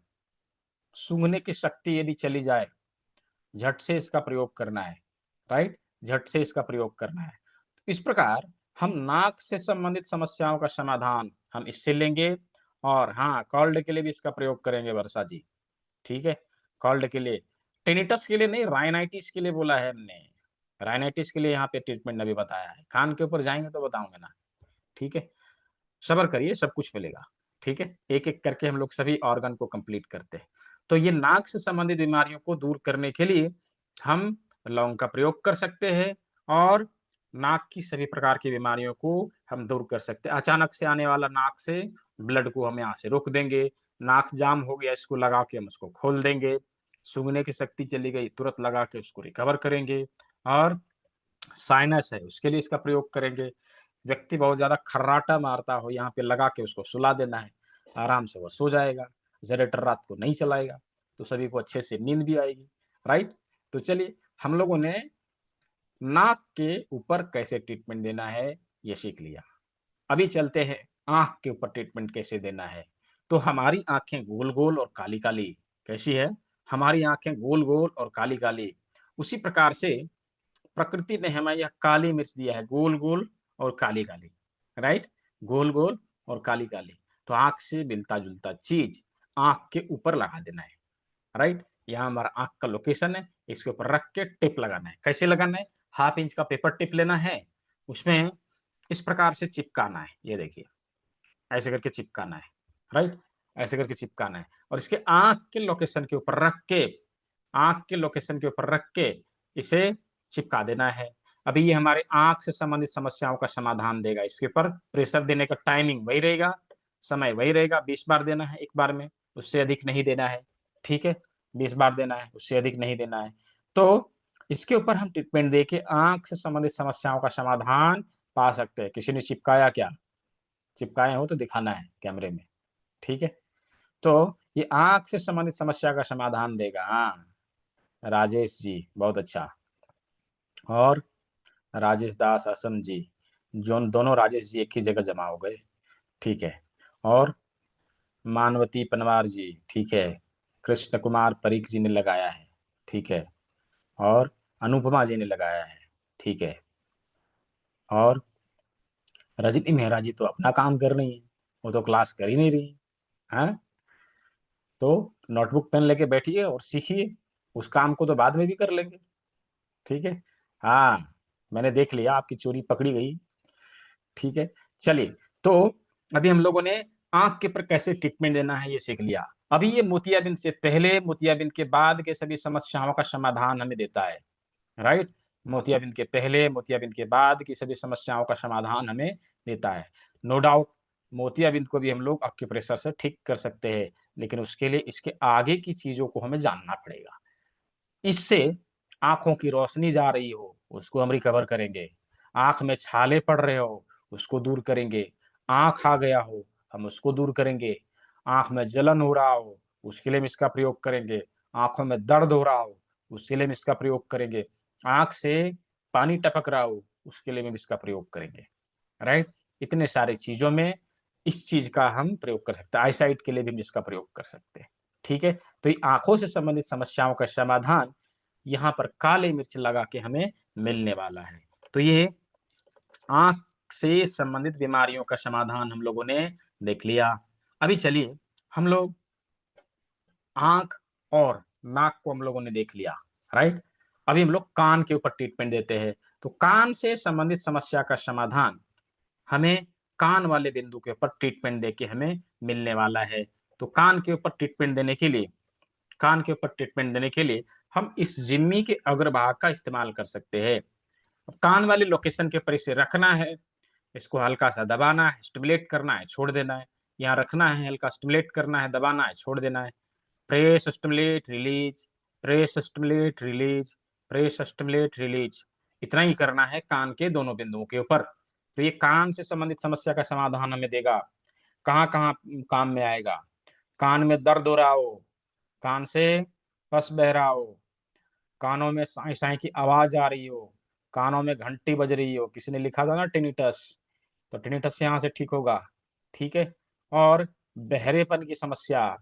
A: सूंघने की शक्ति यदि चली जाए, झट से इसका प्रयोग करना है, राइट? झट से इसका प्रयोग करना है। इस प्रकार हम नाक से संबंधित समस्याओं का समाधान हम इससे लेंगे और हाँ, कोल्ड के लिए भी इसका प्रयोग करेंगे वर्षा जी, ठीक है? कोल्ड के लिए, टिनिटस के लिए नहीं, राइनाइटिस के लिए बोला है हमने। राइनाइटिस के लिए यहाँ पे ट्रीटमेंट अभी बताया है। कान के ऊपर जाएँगे तो बताऊँगा ना, ठीक है? सब्र करिए, सब कुछ मिलेगा, ठीक है? एक-एक करके हम लोग सभी ऑर्गन को कंप्लीट करते हैं। तो ये नाक से संबंधित बीमारियों को दूर करने के लिए हम लौंग का प्रयोग कर सकते हैं और नाक की सभी प्रकार की बीमारियों को हम दूर कर सकते हैं। अचानक से आने वाला नाक से ब्लड को हम यहाँ से रोक देंगे, नाक जाम हो गया इसको लगा के हम उसको खोल देंगे, सूँघने की शक्ति चली गई तुरंत लगा के उसको रिकवर करेंगे और साइनस है उसके लिए इसका प्रयोग करेंगे। व्यक्ति बहुत ज़्यादा खर्राटा मारता हो, यहाँ पे लगा के उसको सुला देना है, आराम से वो सो जाएगा, जनरेटर रात को नहीं चलाएगा, तो सभी को अच्छे से नींद भी आएगी, राइट? तो चलिए, हम लोगों ने नाक के ऊपर कैसे ट्रीटमेंट देना है, ये सीख लिया। अभी चलते हैं आँख के ऊपर ट्रीटमेंट कैसे देना है। तो हमारी आँखें गोल-गोल और काली-काली कैसी है? हमारी आँखें गोल-गोल और काली-काली, उसी प्रकार से प्रकृति ने हमें यह काली मिर्च दिया है, गोल-गोल और काली-काली, राइट? गोल-गोल और काली-काली। तो आँख से मिलता-जुलता चीज़ आँख के ऊपर लगा देना है, राइट? यहाँ हमारा आँख का लोकेशन है, इसके ऊपर रख के टिप लगाना है। कैसे लगाना है? हाफ इंच का पेपर टिप लेना है, उसमें इस प्रकार से चिपकाना है, ये देखिए, ऐसे करके चिपकाना है, राइट? ऐसे करके चिपकाना है और इसके आँख के लोकेशन के ऊपर रख के आँख के लोकेशन के ऊपर रख के इसे चिपका देना है। अभी ये हमारे आँख से संबंधित समस्याओं का समाधान देगा। इसके ऊपर प्रेशर देने का टाइमिंग वही रहेगा, समय वही रहेगा, 20 बार देना है एक बार में, उससे अधिक नहीं देना है, ठीक है? 20 बार देना है, उससे अधिक नहीं देना है। तो इसके ऊपर हम ट्रीटमेंट देके आँख से संबंधित समस्याओं का समाधान पा सकते हैं। किसी ने चिपकाया क्या? चिपकाए हो तो दिखाना है कैमरे में, ठीक है? तो ये आँख से संबंधित समस्या का समाधान देगा। हाँ, राजेश जी, बहुत अच्छा। और राजेश दास असम जी, जोन दोनों राजेश जी एक ही जगह जमा हो गए, ठीक है। और मानवती पनवार जी, ठीक है। कृष्ण कुमार परीख जी ने लगाया है, ठीक है। और अनुपमा जी ने लगाया है, ठीक है। और रजनी मेहरा जी तो अपना काम कर रही है, वो तो क्लास कर ही नहीं रही, हाँ। तो नोटबुक पेन लेके बैठिए और सीखिए, उस काम को तो बाद में भी कर लेंगे, ठीक है। हाँ, मैंने देख लिया आपकी चोरी पकड़ी गई, ठीक है। चलिए, तो अभी हम लोगों ने आँख के ऊपर कैसे ट्रीटमेंट देना है ये सीख लिया। अभी ये मोतियाबिंद से पहले, मोतियाबिंद के बाद के सभी समस्याओं का समाधान हमें देता है, राइट? मोतियाबिंद के पहले, मोतियाबिंद के बाद की सभी समस्याओं का समाधान हमें देता है। नो डाउट मोतियाबिंद को भी हम लोग एक्यूप्रेशर से ठीक कर सकते हैं, लेकिन उसके लिए इसके आगे की चीज़ों को हमें जानना पड़ेगा। इससे आँखों की रोशनी जा रही हो, उसको हम रिकवर करेंगे। आँख में छाले पड़ रहे हो, उसको दूर करेंगे। आँख आ गया हो, हम उसको दूर करेंगे। आँख में जलन हो रहा हो, उसके लिए हम इसका प्रयोग करेंगे। आँखों में दर्द हो रहा हो, उसके लिए हम इसका प्रयोग करेंगे। आँख से पानी टपक रहा हो, उसके लिए हम इसका प्रयोग करेंगे। राइट? इतने सारी चीज़ों में इस चीज़ का हम प्रयोग कर सकते हैं। आईसाइट के लिए भी हम इसका प्रयोग कर सकते हैं। ठीक है, तो ये आंखों से संबंधित समस्याओं का समाधान यहाँ पर काली मिर्च लगा के हमें मिलने वाला है। तो ये आंख से संबंधित बीमारियों का समाधान हम लोगों ने देख लिया। अभी चलिए हम लोग आंख और नाक को हम लोगों ने देख लिया, राइट। अभी हम लोग कान के ऊपर ट्रीटमेंट देते हैं। तो कान से संबंधित समस्या का समाधान हमें कान वाले बिंदु के ऊपर ट्रीटमेंट देके हमें मिलने वाला है। तो कान के ऊपर ट्रीटमेंट देने के लिए हम इस जिम्मी के अग्रभाग का इस्तेमाल कर सकते हैं। कान वाली लोकेशन के ऊपर इसे रखना है, इसको हल्का सा दबाना है, स्टिमुलेट करना है, छोड़ देना है। यहाँ रखना है, हल्का स्टिमुलेट करना है, दबाना है, छोड़ देना है। Press stimulate release, press stimulate release, press stimulate release, इतना ही करना है कान के दोनों बिंदुओं के ऊपर। तो ये कान से संबंधित समस्या का समाधान हमें देगा। कहाँ कहाँ काम में आएगा? कान में दर्द हो रहा हो, कान से पस बह रहा हो, कानों में साई साई की आवाज आ रही हो, कानों में घंटी बज रही हो, किसी ने लिखा था ना टिनिटस, तो टिनिटस यहाँ से ठीक होगा। ठीक है। और बहरेपन की समस्या,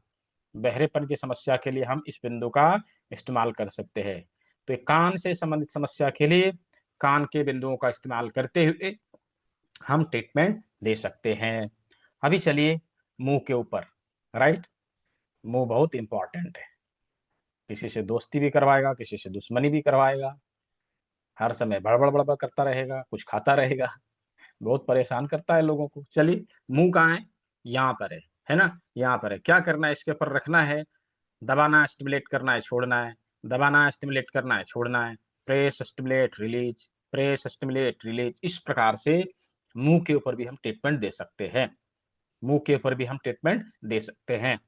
A: बहरेपन की समस्या के लिए हम इस बिंदु का इस्तेमाल कर सकते हैं। तो ये कान से संबंधित समस्या के लिए कान के बिंदुओं का इस्तेमाल करते हुए हम ट्रीटमेंट दे सकते हैं। अभी चलिए मुंह के ऊपर, राइट। मुंह बहुत इंपॉर्टेंट है, किसी से दोस्ती भी करवाएगा, किसी से दुश्मनी भी करवाएगा, हर समय बड़बड़ बड़बड़ करता रहेगा, कुछ खाता रहेगा, बहुत परेशान करता है लोगों को। चलिए मुंह कहाँ है? यहाँ पर है ना, यहाँ पर है। क्या करना है? इसके ऊपर रखना है, दबाना है, स्टिमुलेट करना है, छोड़ना है, दबाना है, स्टिमुलेट करना है, छोड़ना है। Press stimulate release, press stimulate release. इस प्रकार से मुंह के ऊपर भी हम ट्रीटमेंट दे सकते हैं। मुंह के ऊपर भी हम ट्रीटमेंट दे सकते हैं।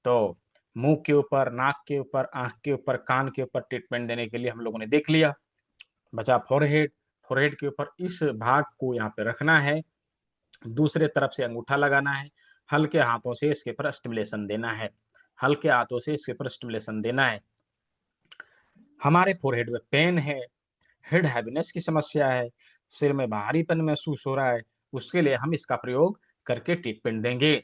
A: तो मुंह के ऊपर, नाक के ऊपर, आंख के ऊपर, कान के ऊपर ट्रीटमेंट देने के लिए हम लोगों ने देख लिया। बचा फोरहेड। फोरहेड के ऊपर इस भाग को यहाँ पे रखना है, दूसरे तरफ से अंगूठा लगाना है, हल्के हाथों से इसके ऊपर स्टिमुलेशन देना है, हल्के हाथों से इसके ऊपर स्टिमुलेशन देना है। हमारे फोरहेड में पेन है, हेड हैवीनेस की समस्या है, सिर में भारीपन महसूस हो रहा है, उसके लिए हम इसका प्रयोग करके ट्रीटमेंट देंगे।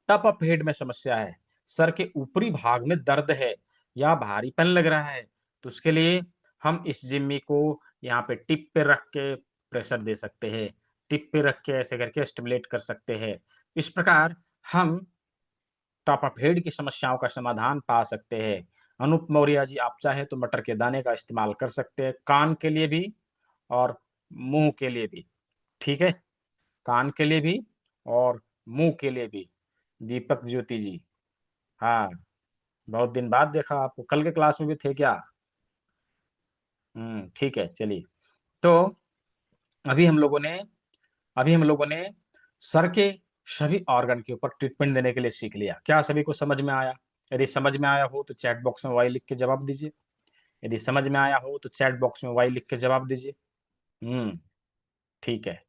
A: टप ऑफ हेड में समस्या है, सर के ऊपरी भाग में दर्द है या भारीपन लग रहा है, तो उसके लिए हम इस जिम्मी को यहाँ पे टिप पे रख के प्रेशर दे सकते हैं, टिप पे रख के ऐसे करके स्टिमुलेट कर सकते हैं। इस प्रकार हम टॉप ऑफ हेड की समस्याओं का समाधान पा सकते हैं। अनूप मौर्य जी, आप चाहे तो मटर के दाने का इस्तेमाल कर सकते हैं, कान के लिए भी और मुंह के लिए भी। ठीक है, कान के लिए भी और मुंह के लिए भी। दीपक ज्योति जी, हाँ, बहुत दिन बाद देखा आपको, कल के क्लास में भी थे क्या? ठीक है, चलिए। तो अभी हम लोगों ने अभी हम लोगों ने सर के सभी ऑर्गन के ऊपर ट्रीटमेंट देने के लिए सीख लिया। क्या सभी को समझ में आया? यदि समझ में आया हो तो चैट बॉक्स में वाई लिख के जवाब दीजिए। यदि समझ में आया हो तो चैट बॉक्स में वाई लिख के जवाब दीजिए। हम्म ठीक है,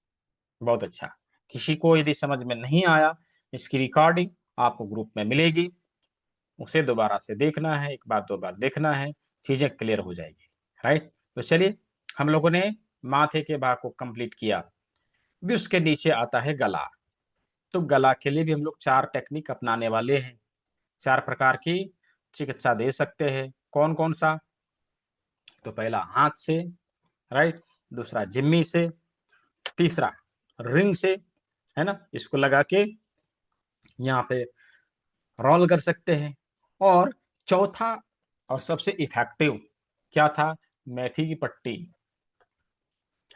A: बहुत अच्छा। किसी को यदि समझ में नहीं आया, इसकी रिकॉर्डिंग आपको ग्रुप में मिलेगी, उसे दोबारा से देखना है, एक बार दो बार देखना है, चीजें क्लियर हो जाएगी, राइट। तो चलिए, हम लोगों ने माथे के भाग को कंप्लीट किया। भी उसके नीचे आता है गला। तो गला के लिए भी हम लोग 4 टेक्निक अपनाने वाले हैं, 4 प्रकार की चिकित्सा दे सकते हैं। कौन कौन सा? तो पहला हाथ से, राइट, दूसरा जिम्मी से, तीसरा रिंग से, है ना, इसको लगा के यहाँ पे रोल कर सकते हैं। और चौथा और सबसे इफेक्टिव क्या था? मेथी की पट्टी,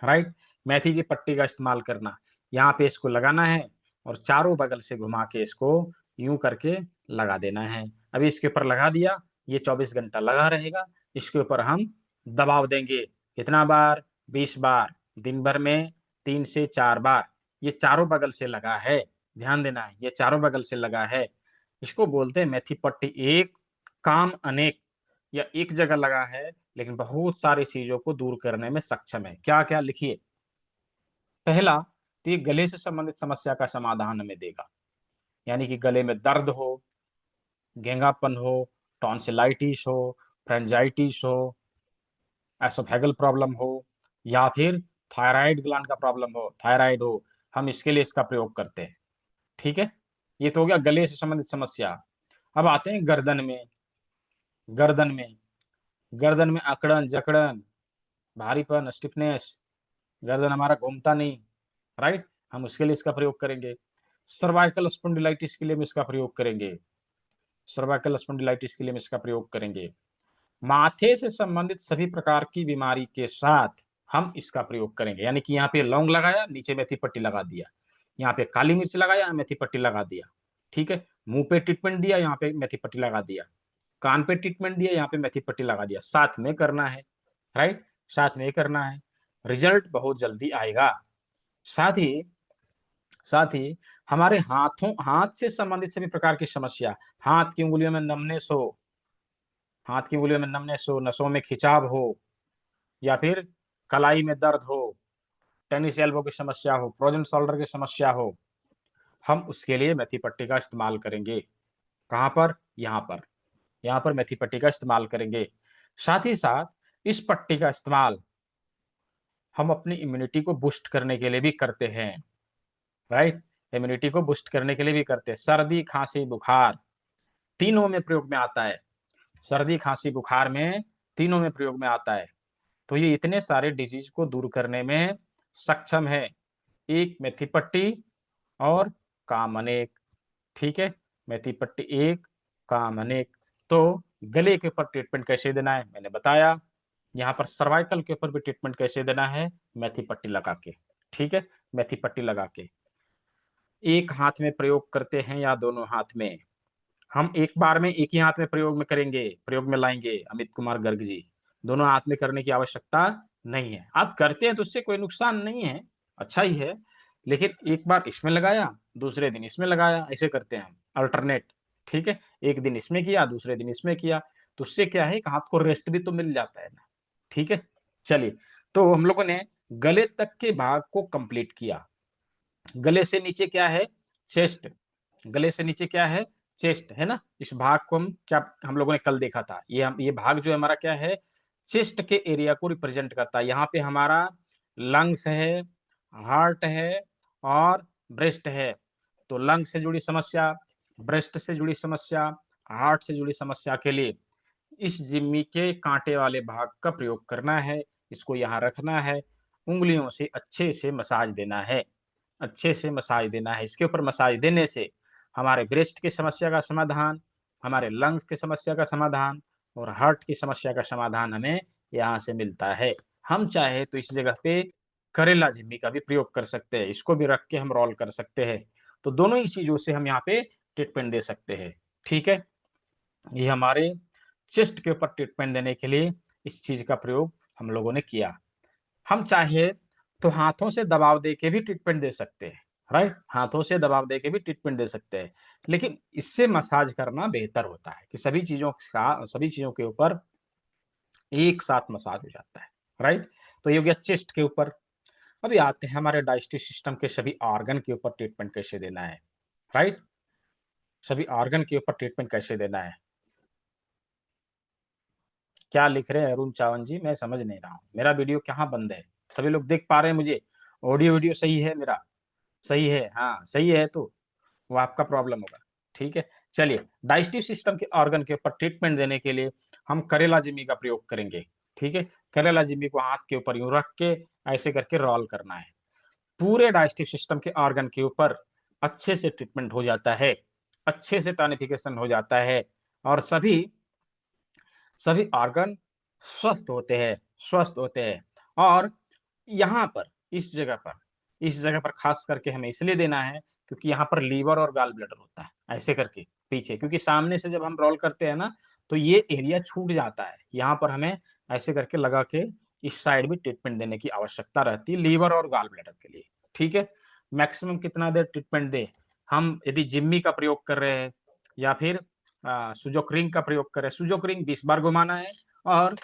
A: राइट। मेथी की पट्टी का इस्तेमाल करना, यहाँ पे इसको लगाना है और चारों बगल से घुमा के इसको यूं करके लगा देना है। अभी इसके ऊपर लगा दिया, ये 24 घंटा लगा रहेगा। इसके ऊपर हम दबाव देंगे, कितना बार? 20 बार, दिन भर में 3 से 4 बार। ये चारों बगल से लगा है, ध्यान देना है, ये चारों बगल से लगा है। इसको बोलते हैं मेथी पट्टी। एक काम अनेक, या एक जगह लगा है लेकिन बहुत सारी चीजों को दूर करने में सक्षम है। क्या क्या? लिखिए। पहला, तो ये गले से संबंधित समस्या का समाधान हमें देगा, यानी कि गले में दर्द हो, गेंगापन हो, टॉन्सिलाइटिस हो, फ्रेंजाइटिस हो, एसोफेगल प्रॉब्लम हो, या फिर थायराइड ग्लैंड का प्रॉब्लम हो, थायराइड हो, हम इसके लिए इसका प्रयोग करते हैं। ठीक है, ये तो हो गया गले से संबंधित समस्या। अब आते हैं गर्दन में। गर्दन में गर्दन में अकड़न जकड़न, भारीपन, स्टिफनेस, गर्दन हमारा घूमता नहीं, राइट, हम उसके लिए इसका प्रयोग करेंगे। सर्वाइकल स्पॉन्डिलाइटिस के लिए हम इसका प्रयोग करेंगे। सर्वाइकल स्पॉन्डिलाइटिस के लिए हम इसका प्रयोग करेंगे। माथे से संबंधित सभी प्रकार की बीमारी के साथ हम इसका प्रयोग करेंगे। यानी कि यहाँ पे लौंग लगाया, नीचे मेथी पट्टी लगा दिया, यहाँ पे काली मिर्च लगाया, मेथी पट्टी लगा दिया, ठीक है। मुंह पे ट्रीटमेंट दिया, यहाँ पे मेथी पट्टी लगा दिया। कान पे ट्रीटमेंट दिया, यहाँ पे मेथी पट्टी लगा दिया। साथ में करना है, राइट, साथ में करना है। रिजल्ट बहुत जल्दी आएगा। साथ ही साथ ही हमारे हाथ से संबंधित सभी प्रकार की समस्या, हाथ की उंगलियों में नमनेस हो, हाथ की उंगलियों में नमनेस हो, नसों में खिंचाव हो, या फिर कलाई में दर्द हो, टेनिस एल्बो की समस्या हो, फ्रोजन शोल्डर की समस्या हो, हम उसके लिए मेथी पट्टी का इस्तेमाल करेंगे। कहाँ पर? यहाँ पर, यहाँ पर मेथी पट्टी का इस्तेमाल करेंगे। साथ ही साथ इस पट्टी का इस्तेमाल हम अपनी इम्यूनिटी को बूस्ट करने के लिए भी करते हैं, राइट, इम्यूनिटी को बूस्ट करने के लिए भी करते हैं। सर्दी, खांसी, बुखार तीनों में प्रयोग में आता है। सर्दी, खांसी, बुखार में तीनों में प्रयोग में आता है। तो ये इतने सारे डिजीज को दूर करने में सक्षम है, एक मेथी पट्टी और काम अनेक, ठीक है। मेथी पट्टी एक, काम अनेक। तो गले के ऊपर ट्रीटमेंट कैसे देना है मैंने बताया। यहाँ पर सर्वाइकल के ऊपर भी ट्रीटमेंट कैसे देना है, मेथी पट्टी लगा के, ठीक है, मेथी पट्टी लगा के। एक हाथ में प्रयोग करते हैं या दोनों हाथ में? हम एक बार में एक ही हाथ में प्रयोग में करेंगे, प्रयोग में लाएंगे अमित कुमार गर्ग जी। दोनों हाथ में करने की आवश्यकता नहीं है। आप करते हैं तो उससे कोई नुकसान नहीं है, अच्छा ही है। लेकिन एक बार इसमें लगाया, दूसरे दिन इसमें लगाया, ऐसे करते हैं हम अल्टरनेट, ठीक है। एक दिन इसमें किया, दूसरे दिन इसमें किया, तो उससे क्या है कि हाथ को रेस्ट भी तो मिल जाता है ना, ठीक है। चलिए, तो हम लोगों ने गले तक के भाग को कंप्लीट किया। गले से नीचे क्या है? चेस्ट। गले से नीचे क्या है? चेस्ट, है ना। इस भाग को हम लोगों ने कल देखा था। ये भाग जो है हमारा क्या है? चेस्ट के एरिया को रिप्रेजेंट करता है। यहाँ पे हमारा लंग्स है, हार्ट है और ब्रेस्ट है। तो लंग से जुड़ी समस्या, ब्रेस्ट से जुड़ी समस्या, हार्ट से जुड़ी समस्या के लिए इस जिम्मी के कांटे वाले भाग का प्रयोग करना है। इसको यहाँ रखना है, उंगलियों से अच्छे से मसाज देना है, अच्छे से मसाज देना है। इसके ऊपर मसाज देने से हमारे ब्रेस्ट की समस्या का समाधान, हमारे लंग्स की समस्या का समाधान और हार्ट की समस्या का समाधान हमें यहाँ से मिलता है। हम चाहे तो इस जगह पे करेला जिम्मी का भी प्रयोग कर सकते हैं, इसको भी रख के हम रोल कर सकते हैं। तो दोनों ही चीजों से हम यहाँ पे ट्रीटमेंट दे सकते हैं, ठीक है। ये हमारे चेस्ट के ऊपर ट्रीटमेंट देने के लिए इस चीज का प्रयोग हम लोगों ने किया। हम चाहे तो हाथों से दबाव दे के भी ट्रीटमेंट दे सकते हैं, राइट, हाथों से दबाव दे के भी ट्रीटमेंट दे सकते हैं। लेकिन इससे मसाज करना बेहतर होता है कि सभी चीजों के ऊपर एक साथ मसाज हो जाता है, राइट। तो ये हो गया चेस्ट के ऊपर। अभी आते हैं हमारे डाइजेस्टिव सिस्टम के सभी ऑर्गन के ऊपर ट्रीटमेंट कैसे देना है, राइट। सभी ऑर्गन के ऊपर ट्रीटमेंट कैसे देना है। क्या लिख रहे हैं अरुण चावन जी, मैं समझ नहीं रहा हूँ। मेरा वीडियो कहाँ बंद है? सभी लोग देख पा रहे हैं मुझे? ऑडियो वीडियो सही है मेरा? सही है, हाँ सही है, तो वो आपका प्रॉब्लम होगा, ठीक है। चलिए, डाइजेस्टिव सिस्टम के ऑर्गन के ऊपर ट्रीटमेंट देने के लिए हम करेला जिम्मी का प्रयोग करेंगे, ठीक है। करेला जिम्मी को हाथ के ऊपर यूं रख के ऐसे करके रोल करना है। पूरे डाइजेस्टिव सिस्टम के ऑर्गन के ऊपर अच्छे से ट्रीटमेंट हो जाता है, अच्छे से टॉनिफिकेशन हो जाता है और सभी सभी ऑर्गन स्वस्थ होते हैं, स्वस्थ होते हैं। और यहाँ पर इस जगह पर खास करके हमें इसलिए देना है क्योंकि यहाँ पर लीवर और गॉल ब्लैडर होता है, ऐसे करके पीछे, क्योंकि सामने से जब हम रोल करते हैं ना तो ये एरिया छूट जाता है। यहाँ पर हमें ऐसे करके लगा के इस साइड भी ट्रीटमेंट देने की आवश्यकता रहती है लीवर और गॉल ब्लैडर के लिए, ठीक है। मैक्सिमम कितना देर ट्रीटमेंट दे? हम यदि जिम्मी का प्रयोग कर रहे हैं या फिर सुजोक रिंग का प्रयोग कर रहे हैं, सुजोक रिंग 20 बार घुमाना है और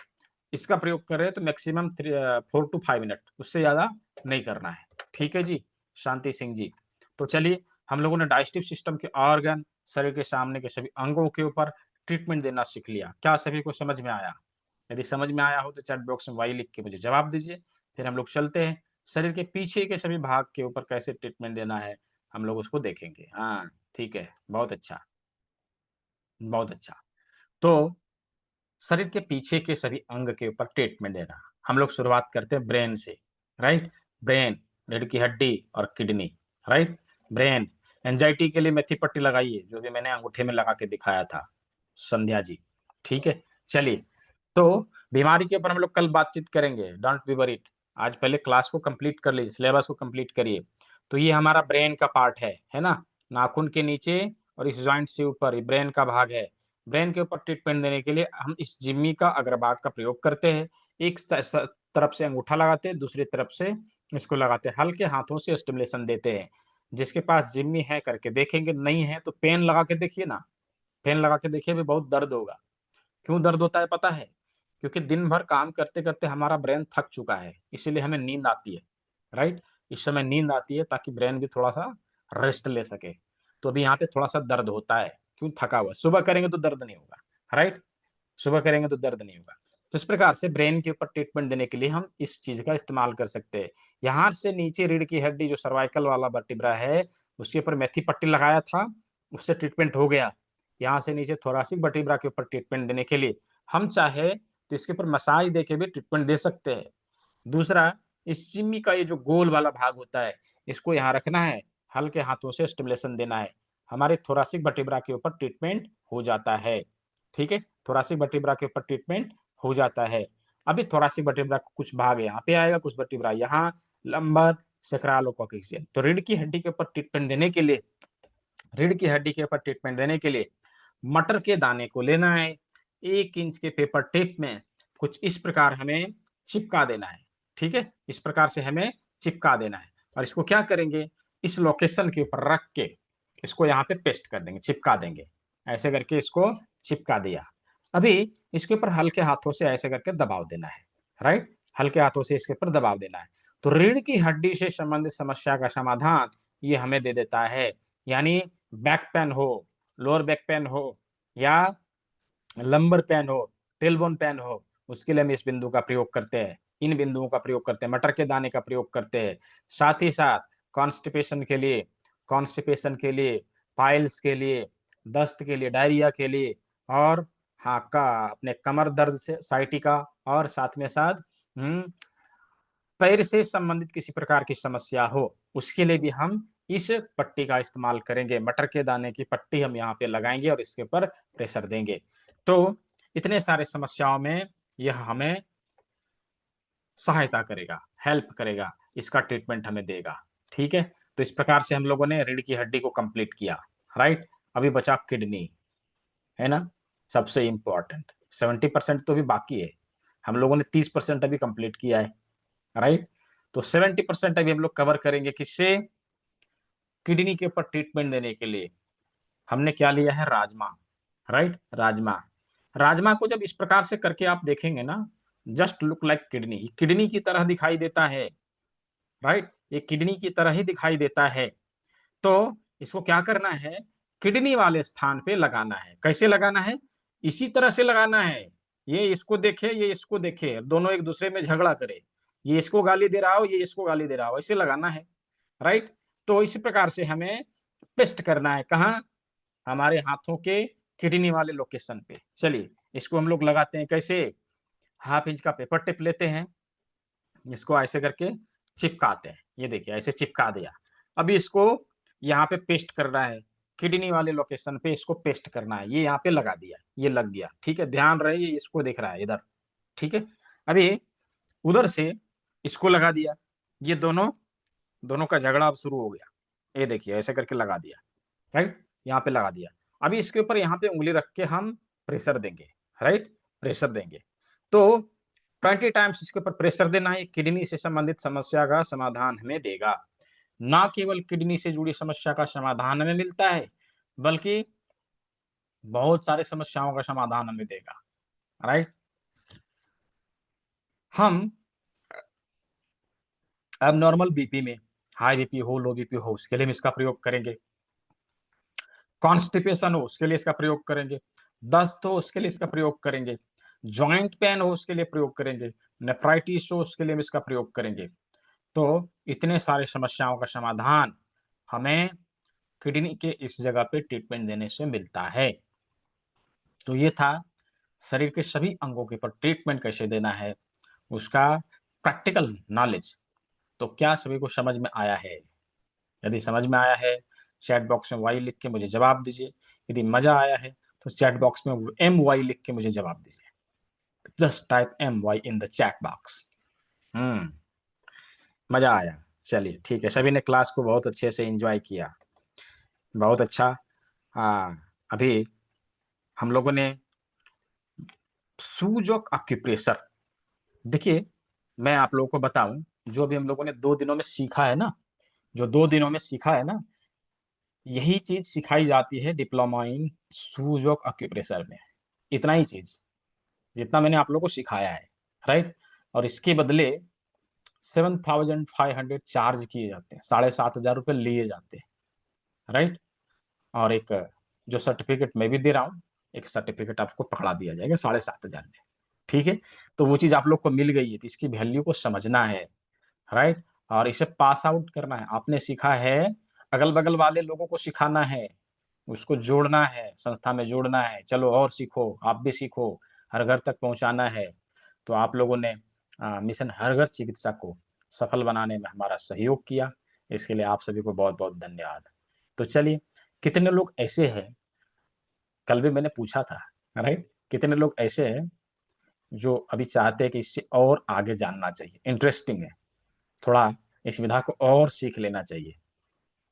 A: इसका प्रयोग कर रहे हैं तो मैक्सिमम 4 to 5 मिनट, उससे ज्यादा नहीं करना है, ठीक है जी। शांति सिंह जी, तो चलिए, हम लोगों ने डाइजेस्टिव सिस्टम के ऑर्गन, शरीर के सामने के सभी अंगों के ऊपर ट्रीटमेंट देना सीख लिया। क्या सभी को समझ में आया? यदि समझ में आया हो तो चैट बॉक्स में वाई लिख के मुझे जवाब दीजिए। फिर हम लोग चलते हैं शरीर के पीछे के सभी भाग के ऊपर कैसे ट्रीटमेंट देना है, हम लोग उसको देखेंगे। हाँ ठीक है, बहुत अच्छा। बहुत अच्छा। तो शरीर के पीछे के सभी अंग के ऊपर ट्रीटमेंट देना। हम लोग शुरुआत करते हैं ब्रेन से, राइट। ब्रेन, रीढ़ की हड्डी और किडनी, राइट। ब्रेन, एंजाइटी के लिए मेथी पट्टी लगाइए, जो भी मैंने अंगूठे में लगा के दिखाया था, संध्या जी। ठीक है, चलिए। तो बीमारी के ऊपर हम लोग कल बातचीत करेंगे, डोंट बी वरीड। आज पहले क्लास को कंप्लीट कर लीजिए, सिलेबस को कंप्लीट करिए। तो ये हमारा ब्रेन का पार्ट है ना, नाखून के नीचे और इस जॉइंट से ऊपर ब्रेन का भाग है। ब्रेन के ऊपर ट्रीटमेंट देने के लिए हम इस जिम्मी का अग्रभाग का प्रयोग करते हैं। एक तरफ से अंगूठा लगाते हैं, दूसरी तरफ से इसको लगाते हैं, हल्के हाथों से स्टिमुलेशन देते हैं। जिसके पास जिम्मी है करके देखेंगे, नहीं है तो पेन लगा के देखिए ना। पेन लगा के देखिए, भी बहुत दर्द होगा। क्यों दर्द होता है पता है? क्योंकि दिन भर काम करते करते हमारा ब्रेन थक चुका है, इसीलिए हमें नींद आती है, राइट। इस समय नींद आती है ताकि ब्रेन भी थोड़ा सा रेस्ट ले सके। तो अभी यहाँ पे थोड़ा सा दर्द होता है, क्यों? थका हुआ। सुबह करेंगे तो दर्द नहीं होगा, राइट। सुबह करेंगे तो दर्द नहीं होगा। तो इस प्रकार से ब्रेन के ऊपर ट्रीटमेंट देने के लिए हम इस चीज का इस्तेमाल कर सकते हैं। यहाँ से नीचे रीढ़ की हड्डी, जो सर्वाइकल वाला वर्टिब्रा है, उसके ऊपर मेथी पट्टी लगाया था, उससे ट्रीटमेंट हो गया। यहाँ से नीचे थोरासिक वर्टिब्रा के ऊपर ट्रीटमेंट देने के लिए हम चाहे तो इसके ऊपर मसाज दे के भी ट्रीटमेंट दे सकते हैं। दूसरा, इस चिम्मी का ये जो गोल वाला भाग होता है, इसको यहाँ रखना है, हल्के हाथों से स्टिमुलेशन देना है, हमारे थोरासिक वर्टिब्रा के ऊपर ट्रीटमेंट हो जाता है। ठीक है, थोरासिक वर्टिब्रा के ऊपर ट्रीटमेंट हो जाता है। अभी थोरासिक वर्टिब्रा का कुछ भाग यहाँ पे आएगा, कुछ वर्टिब्रा यहाँ, लंबर, सेक्रैलोकॉक्सियल। तो रीढ़ की हड्डी के ऊपर ट्रीटमेंट देने के लिए, रीढ़ की हड्डी के ऊपर ट्रीटमेंट देने के लिए मटर के दाने को लेना है, 1 इंच के पेपर टेप में कुछ इस प्रकार हमें चिपका देना है। ठीक है, इस प्रकार से हमें चिपका देना है। और इसको क्या करेंगे, इस लोकेशन के ऊपर रख के इसको यहाँ पे पेस्ट कर देंगे, चिपका देंगे। ऐसे करके इसको चिपका दिया। अभी इसके ऊपर हल्के हाथों से ऐसे करके दबाव देना है, राइट। हल्के हाथों से इसके ऊपर दबाव देना है। तो रीढ़ की हड्डी से संबंधित समस्या का समाधान ये हमें दे देता है। यानी बैक पेन हो, लोअर बैक पेन हो, या लंबर पेन हो, टेलबोन पेन हो, उसके लिए हम इस बिंदु का प्रयोग करते हैं, इन बिंदुओं का प्रयोग करते हैं, मटर के दाने का प्रयोग करते हैं। साथ ही साथ कॉन्स्टिपेशन के लिए, पाइल्स के लिए, दस्त के लिए, डायरिया के लिए, और हाँ का अपने कमर दर्द से, साइटिका, और साथ में साथ पैर से संबंधित किसी प्रकार की समस्या हो, उसके लिए भी हम इस पट्टी का इस्तेमाल करेंगे। मटर के दाने की पट्टी हम यहाँ पे लगाएंगे और इसके ऊपर प्रेशर देंगे। तो इतने सारे समस्याओं में यह हमें सहायता करेगा, हेल्प करेगा, इसका ट्रीटमेंट हमें देगा। ठीक है, तो इस प्रकार से हम लोगों ने रीढ़ की हड्डी को कंप्लीट किया, राइट। अभी बचा किडनी, है ना, सबसे इंपॉर्टेंट। 70% तो अभी बाकी है, हम लोगों ने 30% अभी कंप्लीट किया है, राइट। तो 70% अभी हम लोग कवर करेंगे, किससे? किडनी के ऊपर ट्रीटमेंट देने के लिए हमने क्या लिया है? राजमा, राइट। राजमा, राजमा को जब इस प्रकार से करके आप देखेंगे ना, just look like kidney, kidney की तरह दिखाई देता है, राइट। ये किडनी की तरह ही दिखाई देता है। तो इसको क्या करना है? किडनी वाले स्थान पे लगाना है। कैसे लगाना है? इसी तरह से लगाना है। ये इसको देखे, ये इसको देखे, दोनों एक दूसरे में झगड़ा करे, ये इसको गाली दे रहा हो, ये इसको गाली दे रहा हो, ऐसे लगाना है, राइट। तो इसी प्रकार से हमें पेस्ट करना है, कहाँ? हमारे हाथों के किडनी वाले लोकेशन पे। चलिए, इसको हम लोग लगाते हैं कैसे? 1/2 इंच का पेपर टिप लेते हैं, इसको ऐसे करके चिपकाते हैं। ये देखिए, ऐसे चिपका दिया। अभी इसको यहाँ पे पेस्ट करना है, किडनी वाले लोकेशन पे इसको पेस्ट करना है। ये यहाँ पे लगा दिया, ये लग गया। ठीक है, ध्यान रहे, ये इसको देख रहा है इधर। ठीक है, अभी उधर से इसको लगा दिया। ये दोनों दोनों का झगड़ा अब शुरू हो गया। ये देखिए, ऐसे करके लगा दिया, राइट। यहाँ पे लगा दिया। अभी इसके ऊपर यहाँ पे उंगली रख के हम प्रेशर देंगे, राइट। प्रेशर देंगे तो 20 टाइम्स इसके ऊपर प्रेशर देना है। किडनी से संबंधित समस्या का समाधान हमें देगा। ना केवल किडनी से जुड़ी समस्या का समाधान हमें मिलता है, बल्कि बहुत सारे समस्याओं का समाधान हमें देगा, राइट। हम अब नॉर्मल बीपी में, हाई बीपी हो, लो बीपी हो, उसके लिए हम इसका प्रयोग करेंगे। कॉन्स्टिपेशन हो, उसके लिए इसका प्रयोग करेंगे। दस्त हो, उसके लिए इसका प्रयोग करेंगे। जॉइंट पेन हो, उसके लिए प्रयोग करेंगे। नेफ्राइटिस हो, उसके लिए हम इसका प्रयोग करेंगे। तो इतने सारे समस्याओं का समाधान हमें किडनी के इस जगह पे ट्रीटमेंट देने से मिलता है। तो ये था शरीर के सभी अंगों के ऊपर ट्रीटमेंट कैसे देना है, उसका प्रैक्टिकल नॉलेज। तो क्या सभी को समझ में आया है? यदि समझ में आया है, चैट बॉक्स में वाई लिख के मुझे जवाब दीजिए। यदि मजा आया है तो चैट बॉक्स में एम वाई लिख के मुझे जवाब दीजिए। Just type M Y in the chat box. मजा आया। चलिए ठीक है, सभी ने क्लास को बहुत अच्छे से एंजॉय किया, बहुत अच्छा। हाँ, अभी हम लोगों ने सूजोक एक्यूप्रेशर, देखिए मैं आप लोगों को बताऊं, जो अभी हम लोगों ने 2 दिनों में सीखा है ना, जो 2 दिनों में सीखा है ना, यही चीज सिखाई जाती है डिप्लोमा इन सूजोक एक्यूप्रेशर में। इतना ही चीज जितना मैंने आप लोगों को सिखाया है, राइट। और इसके बदले 7,500 चार्ज किए जाते हैं, 7,500 रुपये लिए जाते हैं, राइट। और एक जो सर्टिफिकेट मैं भी दे रहा हूँ, एक सर्टिफिकेट आपको पकड़ा दिया जाएगा 7,500 में, ठीक है। तो वो चीज आप लोग को मिल गई है, तो इसकी वैल्यू को समझना है, राइट। और इसे पास आउट करना है। आपने सीखा है, अगल बगल वाले लोगों को सिखाना है, उसको जोड़ना है, संस्था में जोड़ना है, चलो और सीखो, आप भी सीखो, हर घर तक पहुंचाना है। तो आप लोगों ने मिशन हर घर चिकित्सा को सफल बनाने में हमारा सहयोग किया, इसके लिए आप सभी को बहुत बहुत धन्यवाद। तो चलिए, कितने लोग ऐसे हैं, कल भी मैंने पूछा था, राइट, कितने लोग ऐसे हैं जो अभी चाहते हैं कि इससे और आगे जानना चाहिए, इंटरेस्टिंग है, थोड़ा इस विधा को और सीख लेना चाहिए।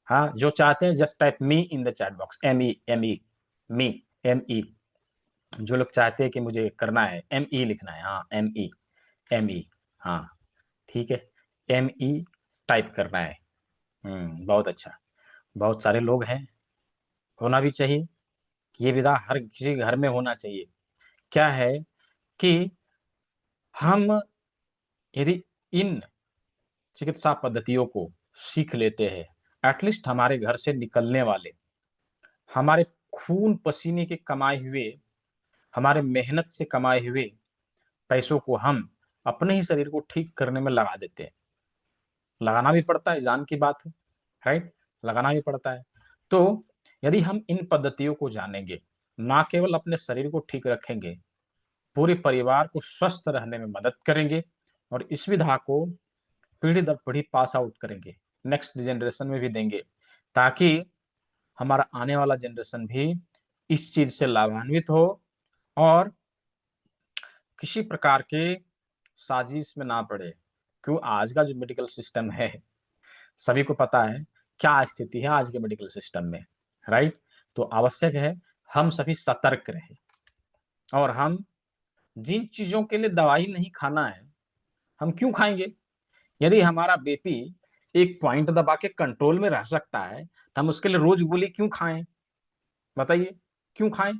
A: हाँ, जो चाहते हैं just type me in the chat box, M E me, M E. जो लोग चाहते हैं कि मुझे करना है, एम ई लिखना है, हाँ एम ई, हाँ ठीक है, एम ई टाइप करना है। बहुत अच्छा, बहुत सारे लोग हैं, होना भी चाहिए। ये विधा हर किसी घर में होना चाहिए। क्या है कि हम यदि इन चिकित्सा पद्धतियों को सीख लेते हैं, एटलीस्ट हमारे घर से निकलने वाले, हमारे खून पसीने के कमाए हुए, हमारे मेहनत से कमाए हुए पैसों को हम अपने ही शरीर को ठीक करने में लगा देते हैं। लगाना भी पड़ता है, जान की बात है, राइट, लगाना भी पड़ता है। तो यदि हम इन पद्धतियों को जानेंगे, ना केवल अपने शरीर को ठीक रखेंगे, पूरे परिवार को स्वस्थ रहने में मदद करेंगे, और इस विधा को पीढ़ी दर पीढ़ी पास आउट करेंगे, नेक्स्ट जनरेशन में भी देंगे, ताकि हमारा आने वाला जनरेशन भी इस चीज से लाभान्वित हो, और किसी प्रकार के साजिश में ना पड़े। क्यों, आज का जो मेडिकल सिस्टम है, सभी को पता है क्या स्थिति है आज के मेडिकल सिस्टम में, राइट। तो आवश्यक है हम सभी सतर्क रहें, और हम जिन चीजों के लिए दवाई नहीं खाना है, हम क्यों खाएंगे? यदि हमारा बीपी एक पॉइंट दबा के कंट्रोल में रह सकता है, तो हम उसके लिए रोज गोली क्यों खाएं? बताइए, क्यों खाएं?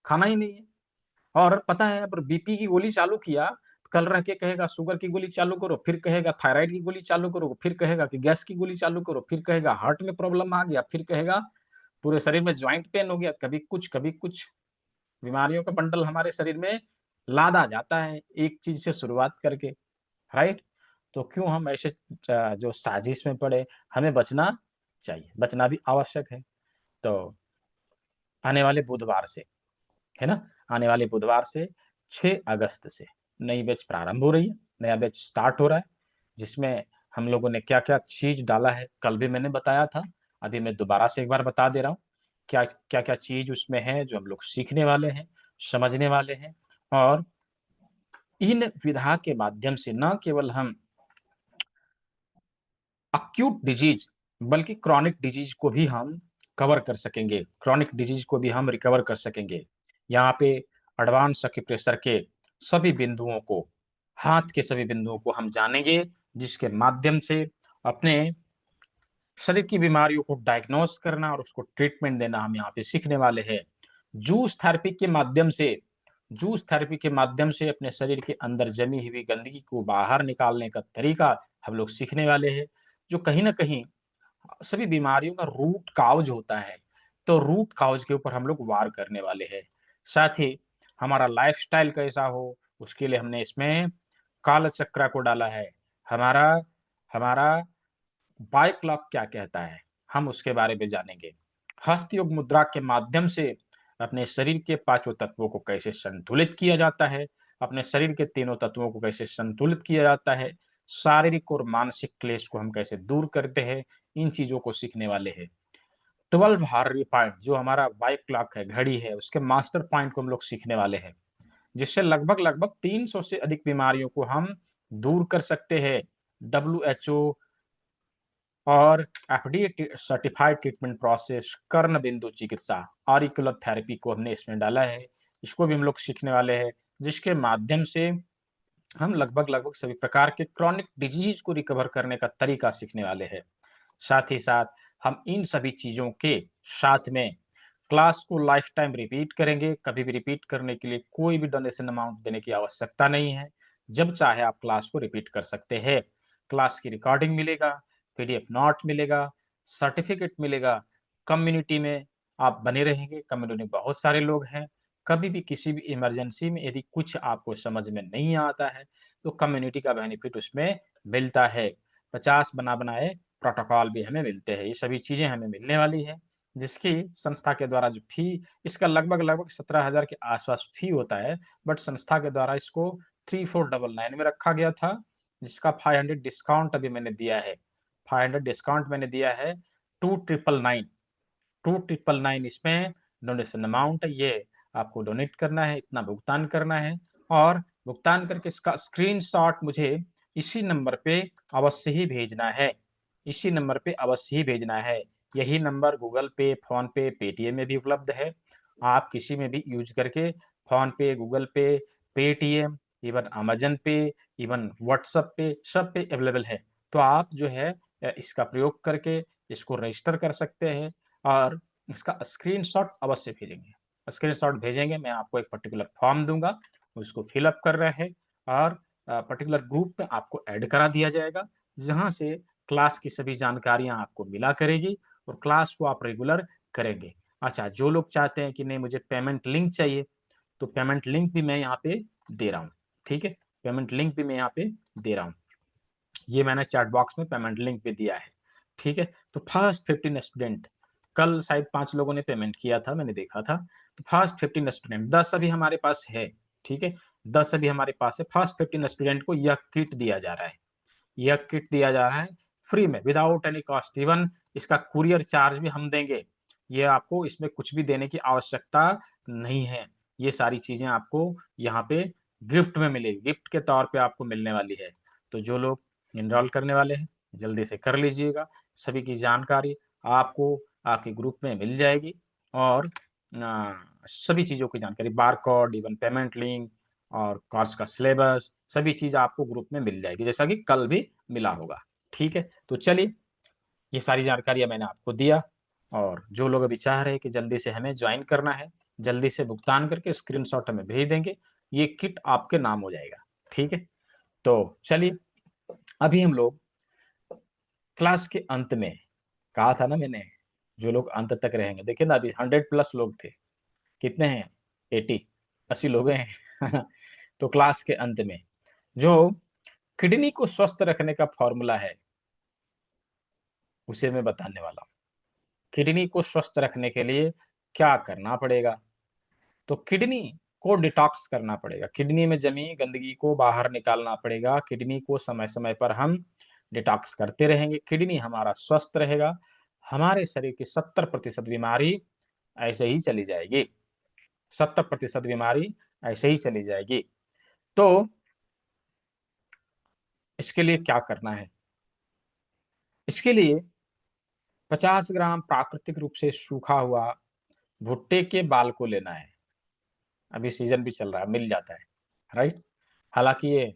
A: खाना ही नहीं है। और पता है, अगर बीपी की गोली चालू किया, कल रह के कहेगा शुगर की गोली चालू करो, फिर कहेगा थायराइड की गोली चालू करो, फिर कहेगा कि गैस की गोली चालू करो, फिर कहेगा हार्ट में प्रॉब्लम आ गया, फिर कहेगा पूरे शरीर में ज्वाइंट पेन हो गया, कभी कुछ बीमारियों का बंडल हमारे शरीर में लादा जाता है एक चीज से शुरुआत करके, राइट। तो क्यों हम ऐसे जो साजिश में पड़े? हमें बचना चाहिए, बचना भी आवश्यक है। तो आने वाले बुधवार से, है ना, आने वाले बुधवार से 6 अगस्त से नई बैच प्रारंभ हो रही है, नया बैच स्टार्ट हो रहा है, जिसमें हम लोगों ने क्या क्या चीज डाला है, कल भी मैंने बताया था, अभी मैं दोबारा से एक बार बता दे रहा हूँ, क्या क्या क्या चीज उसमें है जो हम लोग सीखने वाले हैं, समझने वाले हैं। और इन विधा के माध्यम से न केवल हम अक्यूट डिजीज, बल्कि क्रॉनिक डिजीज को भी हम कवर कर सकेंगे, क्रॉनिक डिजीज को भी हम रिकवर कर सकेंगे। यहाँ पे एडवांस एक्यूप्रेशर के सभी बिंदुओं को, हाथ के सभी बिंदुओं को हम जानेंगे, जिसके माध्यम से अपने शरीर की बीमारियों को डायग्नोस करना और उसको ट्रीटमेंट देना हम यहाँ पे सीखने वाले हैं। जूस थेरेपी के माध्यम से, जूस थेरेपी के माध्यम से अपने शरीर के अंदर जमी हुई गंदगी को बाहर निकालने का तरीका हम लोग सीखने वाले हैं, जो कहीं ना कहीं सभी बीमारियों का रूट काउज होता है। तो रूट काउज के ऊपर हम लोग वार करने वाले हैं। साथ ही हमारा लाइफस्टाइल कैसा हो, उसके लिए हमने इसमें काल चक्र को डाला है। हमारा हमारा बाय क्लॉक क्या कहता है, हम उसके बारे में जानेंगे। हस्त योग मुद्रा के माध्यम से अपने शरीर के पांचों तत्वों को कैसे संतुलित किया जाता है, अपने शरीर के तीनों तत्वों को कैसे संतुलित किया जाता है, शारीरिक और मानसिक क्लेश को हम कैसे दूर करते हैं, इन चीजों को सीखने वाले हैं। 12 हार्वी पॉइंट जो हमारा बाइक क्लॉक है, घड़ी है, उसके मास्टर पॉइंट को हम लोग सीखने वाले हैं, जिससे लगभग लगभग 300 से अधिक बीमारियों को हम दूर कर सकते हैं। WHO और FDA सर्टिफाइड ट्रीटमेंट प्रोसेस, कर्ण बिंदु चिकित्सा, ऑरिकुलर थेरेपी को हमने इसमें डाला है। इसको भी हम लोग सीखने वाले हैं, जिसके माध्यम से हम लगभग लगभग सभी प्रकार के क्रॉनिक डिजीज को रिकवर करने का तरीका सीखने वाले हैं। साथ ही साथ हम इन सभी चीजों के साथ में क्लास को लाइफ टाइम रिपीट करेंगे। कभी भी रिपीट करने के लिए कोई भी डोनेशन अमाउंट देने की आवश्यकता नहीं है। जब चाहे आप क्लास को रिपीट कर सकते हैं। क्लास की रिकॉर्डिंग मिलेगा, PDF नोट मिलेगा, सर्टिफिकेट मिलेगा। कम्युनिटी में आप बने रहेंगे। कम्युनिटी में बहुत सारे लोग हैं। कभी भी किसी भी इमरजेंसी में यदि कुछ आपको समझ में नहीं आता है तो कम्युनिटी का बेनिफिट उसमें मिलता है। 50 बना बनाए प्रोटोकॉल भी हमें मिलते हैं। ये सभी चीजें हमें मिलने वाली है, जिसकी संस्था के द्वारा जो फी, इसका लगभग लगभग 17,000 के आसपास फी होता है, बट संस्था के द्वारा इसको 3499 में रखा गया था, जिसका 500 डिस्काउंट अभी मैंने दिया है। 500 डिस्काउंट मैंने दिया है। 2999 इसमें डोनेशन अमाउंट है। ये आपको डोनेट करना है, इतना भुगतान करना है, और भुगतान करके इसका स्क्रीनशॉट मुझे इसी नंबर पे अवश्य ही भेजना है। इसी नंबर पे अवश्य ही भेजना है। यही नंबर गूगल पे, फोन पे, पेटीएम में भी उपलब्ध है। आप किसी में भी यूज करके फोन पे, गूगल पे, पेटीएम, इवन अमेजन पे, इवन व्हाट्सएप पे, सब पे अवेलेबल है। तो आप जो है इसका प्रयोग करके इसको रजिस्टर कर सकते हैं, और इसका स्क्रीनशॉट अवश्य भेजेंगे। स्क्रीनशॉट भेजेंगे, मैं आपको एक पर्टिकुलर फॉर्म दूंगा, उसको फिलअप कर रहे हैं, और पर्टिकुलर ग्रुप में आपको ऐड करा दिया जाएगा, जहां से क्लास की सभी जानकारियां आपको मिला करेगी, और क्लास को आप रेगुलर करेंगे। अच्छा, जो लोग चाहते हैं कि नहीं मुझे पेमेंट लिंक चाहिए, तो पेमेंट लिंक भी मैं यहाँ पे दे रहा हूँ। ठीक है, पेमेंट लिंक भी मैं यहाँ पे दे रहा हूँ। ये मैंने चैट बॉक्स में पेमेंट लिंक भी दिया है। ठीक है, तो फर्स्ट 15 स्टूडेंट, कल शायद 5 लोगों ने पेमेंट किया था, मैंने देखा था। तो फर्स्ट 15 स्टूडेंट, 10 अभी हमारे पास है। ठीक है, 10 अभी हमारे पास है। फर्स्ट 15 स्टूडेंट को यह किट दिया जा रहा है। यह किट दिया जा रहा है फ्री में, विदाउट एनी कॉस्ट। इवन इसका कुरियर चार्ज भी हम देंगे। ये आपको इसमें कुछ भी देने की आवश्यकता नहीं है। ये सारी चीजें आपको यहाँ पे गिफ्ट में मिलेगी, गिफ्ट के तौर पे आपको मिलने वाली है। तो जो लोग इनरोल करने वाले हैं, जल्दी से कर लीजिएगा। सभी की जानकारी आपको आपके ग्रुप में मिल जाएगी, और सभी चीज़ों की जानकारी, बारकोड, इवन पेमेंट लिंक और कोर्स का सिलेबस, सभी चीज़ आपको ग्रुप में मिल जाएगी, जैसा कि कल भी मिला होगा। ठीक है, तो चलिए, ये सारी जानकारियां मैंने आपको दिया। और जो लोग अभी चाह रहे हैं कि जल्दी से हमें ज्वाइन करना है, जल्दी से भुगतान करके स्क्रीनशॉट हमें भेज देंगे, ये किट आपके नाम हो जाएगा। ठीक है, तो चलिए, अभी हम लोग क्लास के अंत में, कहा था ना मैंने, जो लोग अंत तक रहेंगे, देखिए ना, अभी 100+ लोग थे। कितने हैं? 80 लोग हैं। तो क्लास के अंत में जो किडनी को स्वस्थ रखने का फॉर्मूला है, उसे मैं बताने वाला हूँ। किडनी को स्वस्थ रखने के लिए क्या करना पड़ेगा? तो किडनी को डिटॉक्स करना पड़ेगा। किडनी में जमी गंदगी को बाहर निकालना पड़ेगा। किडनी को समय समय पर हम डिटॉक्स करते रहेंगे, किडनी हमारा स्वस्थ रहेगा। हमारे शरीर की 70% बीमारी ऐसे ही चली जाएगी। 70% बीमारी ऐसे ही चली जाएगी। तो इसके लिए क्या करना है? इसके लिए 50 ग्राम प्राकृतिक रूप से सूखा हुआ भुट्टे के बाल को लेना है। अभी सीजन भी चल रहा है, मिल जाता है, राइट? हालांकि ये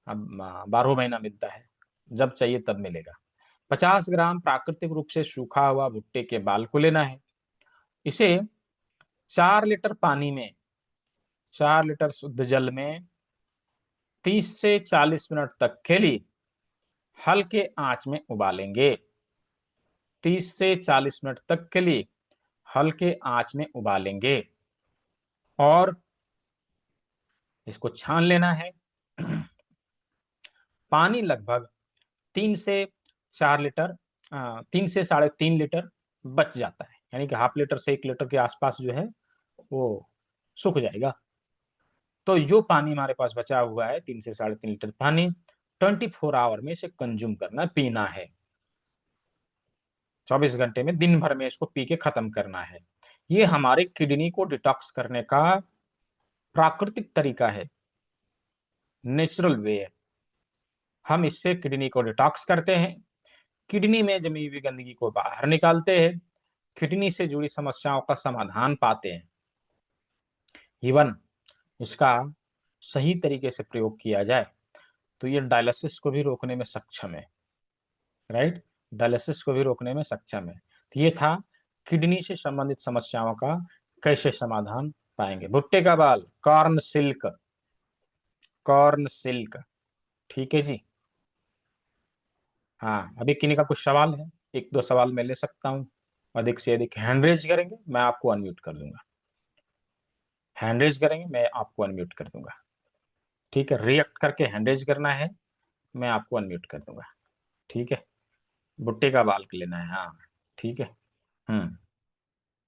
A: अब 12 महीना मिलता है, जब चाहिए तब मिलेगा। 50 ग्राम प्राकृतिक रूप से सूखा हुआ भुट्टे के बाल को लेना है। इसे 4 लीटर पानी में, 4 लीटर शुद्ध जल में 30 से 40 मिनट तक के लिए हल्के आंच में उबालेंगे। 30 से 40 मिनट तक के लिए हल्के आंच में उबालेंगे, और इसको छान लेना है। पानी लगभग 3 से 4 लीटर, 3 से 3.5 लीटर बच जाता है, यानी कि ½ लीटर से 1 लीटर के आसपास जो है वो सूख जाएगा। तो जो पानी हमारे पास बचा हुआ है 3 से 3.5 लीटर पानी, 24 आवर में इसे कंज्यूम करना है, पीना है। 24 घंटे में दिन भर में इसको पी के खत्म करना है। ये हमारे किडनी को डिटॉक्स करने का प्राकृतिक तरीका है, नेचुरल वे है। हम इससे किडनी को डिटॉक्स करते हैं, किडनी में जमी हुई गंदगी को बाहर निकालते हैं, किडनी से जुड़ी समस्याओं का समाधान पाते हैं। इवन इसका सही तरीके से प्रयोग किया जाए तो ये डायलिसिस को भी रोकने में सक्षम है, राइट। डायलिसिस को भी रोकने में सक्षम है। तो ये था किडनी से संबंधित समस्याओं का कैसे समाधान पाएंगे। भुट्टे का बाल, कॉर्न सिल्क, कॉर्न सिल्क, ठीक है जी। हाँ, अभी किन्हीं का कुछ सवाल है? 1-2 सवाल मैं ले सकता हूँ। अधिक से अधिक हैंड रेज करेंगे, मैं आपको अनम्यूट कर दूंगा। हैंड रेज करेंगे, मैं आपको अनम्यूट कर दूंगा। ठीक है, रिएक्ट करके हैंड रेज करना है, मैं आपको अनम्यूट कर दूंगा। ठीक है, भुट्टे का बाल लेना है, हाँ ठीक है।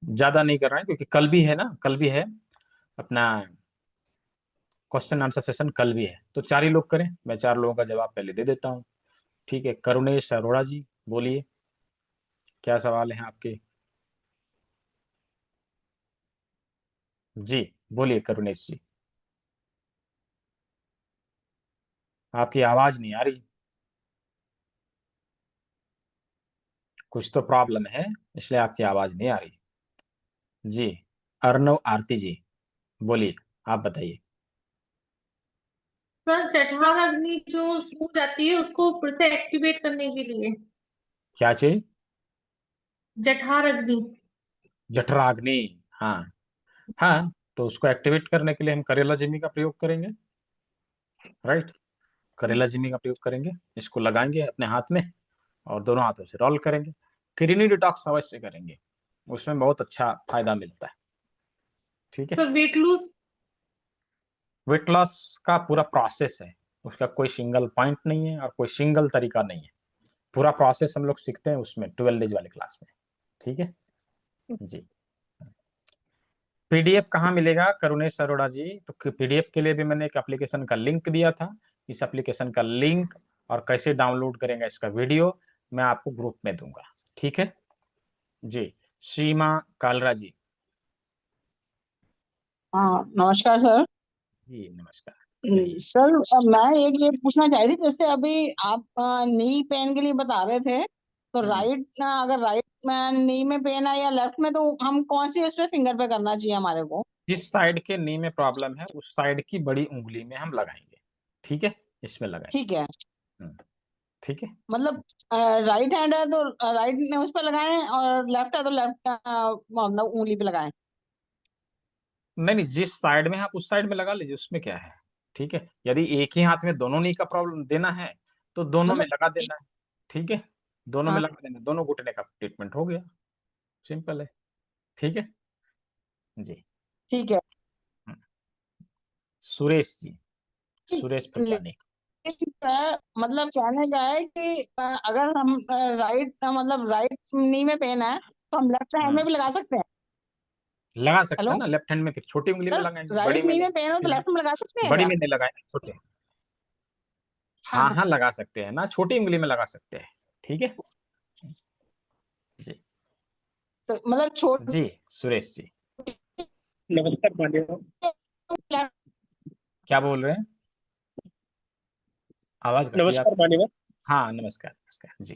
A: ज्यादा नहीं कर रहे हैं क्योंकि कल भी है ना, कल भी है अपना क्वेश्चन आंसर सेशन, कल भी है। तो 4 ही लोग करें, मैं 4 लोगों का जवाब पहले दे देता हूँ। ठीक है, करुणेश अरोड़ा जी बोलिए, क्या सवाल है आपके? जी बोलिए करुणेश जी, आपकी आवाज नहीं आ रही, कुछ तो प्रॉब्लम है इसलिए आपकी आवाज नहीं आ रही। जी, अर्नव आरती जी बोलिए, आप बताइए।
B: सर जठर अग्नि जो सूख जाती है उसको फिर से एक्टिवेट करने के लिए।
A: क्या चीज?
B: जठर अग्नि।
A: जठराग्नि, हाँ। हाँ, तो उसको एक्टिवेट करने के लिए हम करेला जिमी का प्रयोग करेंगे, राइट। करेला जिमी का प्रयोग करेंगे, इसको लगाएंगे अपने हाथ में और दोनों हाथों से रोल करेंगे। किडनी डिटॉक्स अवश्य करेंगे, उसमें बहुत अच्छा फायदा मिलता है। ठीक है,
B: sir weight lose.
A: Weight loss का पूरा प्रोसेस है, उसका कोई सिंगल पॉइंट नहीं है और कोई सिंगल तरीका नहीं है। पूरा प्रोसेस हम लोग सीखते हैं उसमें 12 डेज वाले क्लास में। ठीक है जी। पीडीएफ कहाँ मिलेगा करुणेश अरोड़ा जी? तो पीडीएफ के लिए भी मैंने एक एप्लीकेशन का लिंक दिया था। इस एप्लीकेशन का लिंक और कैसे डाउनलोड करेंगे इसका वीडियो मैं आपको ग्रुप में दूंगा। ठीक है जी। सीमा कालरा जी।
C: हाँ नमस्कार सर।
A: जी नमस्कार, कहिए।
C: सर मैं एक ये पूछना चाह रही थी, जैसे अभी आप नी पेन के लिए बता रहे थे, तो
A: हम्म,
C: राइट अगर राइट नी में पेन है या लेफ्ट में, तो हम कौन सी उस पे फिंगर पे करना चाहिए हमारे को?
A: जिस साइड के नी में प्रॉब्लम है उस साइड की बड़ी उंगली में हम लगाएंगे। ठीक है, इसमें लगाएंगे।
C: ठीक है।
A: हम्म, ठीक है।
C: मतलब राइट हैंड है तो राइट में उस पे लगाएं, और लेफ्ट है तो लेफ्ट मतलब उंगली पे लगाएं।
A: नहीं नहीं, जिस साइड में है आप उस साइड में लगा लीजिए, उसमें क्या है। ठीक है, यदि एक ही हाथ में दोनों नी का प्रॉब्लम देना है तो दोनों में
C: मतलब
A: लगा देना है। ठीक है, दोनों में
C: हाँ
A: लगा देना, दोनों घुटने का ट्रीटमेंट हो गया, सिंपल है। ठीक है जी।
C: ठीक है।
A: हम्म, सुरेश जी, सुरेश फुलवानी।
C: मतलब कहने का है कि अगर हम राइट मतलब राइट नी में पेन है तो हम लेफ्ट हैंड
A: हम्म,
C: में भी लगा सकते हैं?
A: लगा सकते
C: हेलो
A: हैं ना, लेफ्ट हैंड में, फिर छोटी उंगली में
C: सर,
A: लगाएंगे, बड़ी
C: राइट
A: में
C: नी
A: नहीं।
C: में पेन हो तो लेफ्ट में लगा सकते हैं
A: बड़ी
C: क्या?
A: में नहीं लगाएंगे, छोटे।
C: हाँ
A: हाँ
C: हाँ।
A: हाँ लगा सकते हैं ना, छोटी उंगली में लगा सकते हैं। ठीक है जी।
C: तो मतलब छोटे
A: जी सुरेश जी,
D: नमस्कार मान्यवर।
C: लेफ्ट।
A: क्या बोल रहे हैं? आवाज कटी आप।
D: नमस्कार मान्यवर।
A: हाँ नमस्कार, नमस्कार जी।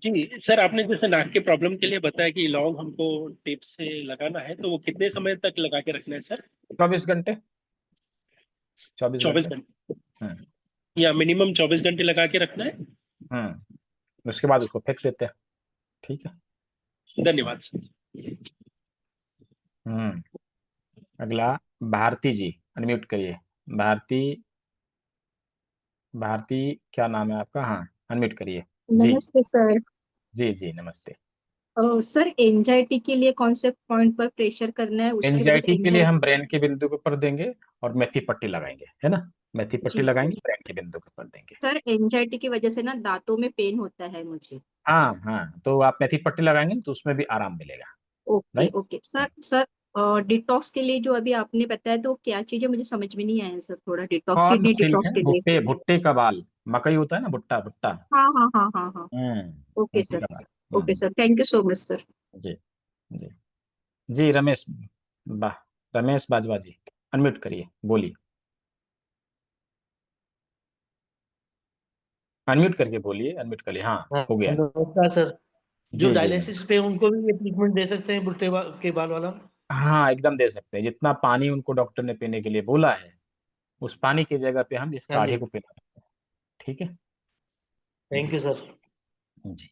D: जी सर, आपने जैसे नाक के प्रॉब्लम के लिए बताया कि लौंग हमको टिप से लगाना है, तो वो कितने समय तक लगा के रखना है सर?
A: 24 घंटे, 24 घंटे।
D: 24 घंटे
A: हम्म
D: या मिनिमम 24 घंटे लगा के रखना है?
A: उसके बाद उसको फेंक देते हैं। ठीक है
D: धन्यवाद सर।
A: जी। हम्म अगला भारती जी, अनम्यूट करिए। भारती, भारती क्या नाम है आपका? हाँ, अनम्यूट करिए। जी
E: नमस्ते सर।
A: जी जी नमस्ते।
E: सर एंजाइटी के लिए कौन से पॉइंट पर प्रेशर करना है, उसकी वजह से
A: एंजाइटी के लिए हम
E: एंजाइटी।
A: ब्रेन के बिंदु के ऊपर देंगे और मेथी पट्टी लगाएंगे, है ना। मेथी पट्टी
E: जी सर।
A: लगाएंगे, ब्रेन के बिंदु के ऊपर देंगे।
E: सर एंजाइटी की वजह से ना दांतों में पेन होता है मुझे।
A: हाँ हाँ, तो आप मेथी पट्टी लगाएंगे तो उसमें भी आराम मिलेगा,
E: okay
A: right.
E: Okay sir. Sir detox के लिए जो अभी आपने बताया तो क्या चीज है, मुझे समझ में नहीं आया सर, थोड़ा detox,
A: corn
E: kidney
A: silk
E: detox
A: है,
E: के लिए।
A: भुट्टे भुट्टे का बाल, मकई होता है ना, भुट्टा भुट्टा।
E: हाँ हाँ हाँ हाँ हाँ। ओके
A: उसी
E: सर।
A: का बाल।
E: Okay sir, thank you so much sir.
A: जी जी जी। रमेश, वाह, रमेश बाजवा जी, अनम्यूट करिए, बोलिए, अनम्यूट करके बोलिए, अनम्यूट करिए, हाँ
F: हाँ,
A: हो गया।
F: नमस्कार सर। जो
A: जी जी
F: डायलिसिस पे उनको भी ये ट्रीटमेंट दे सकते हैं के बाल वाला?
A: हाँ, एकदम दे सकते हैं। जितना पानी उनको डॉक्टर ने पीने के लिए बोला है, उस पानी की जगह पे हम इस
F: हाँ जी,
A: काढ़े को पिला सकते हैं। ठीक है
F: थैंक
A: जी
F: यू सर।
A: जी।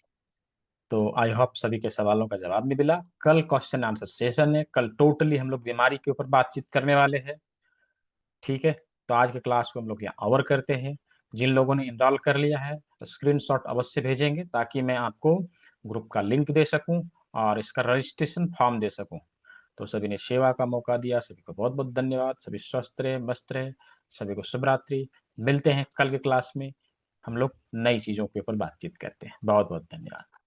A: तो आई होप सभी के सवालों का जवाब भी मिला। कल क्वेश्चन आंसर सेशन है, कल टोटली हम लोग बीमारी के ऊपर बातचीत करने वाले हैं। ठीक है, तो आज के क्लास को हम लोग यहाँ ओवर करते हैं। जिन लोगों ने इनरोल कर लिया है स्क्रीनशॉट अवश्य भेजेंगे, ताकि मैं आपको ग्रुप का लिंक दे सकूं और इसका रजिस्ट्रेशन फॉर्म दे सकूं। तो सभी ने सेवा का मौका दिया, सभी को बहुत बहुत धन्यवाद। सभी स्वस्थ रहे, मस्त रहे, सभी को शुभ रात्रि। मिलते हैं कल के क्लास में, हम लोग नई चीजों के ऊपर बातचीत करते हैं। बहुत बहुत धन्यवाद।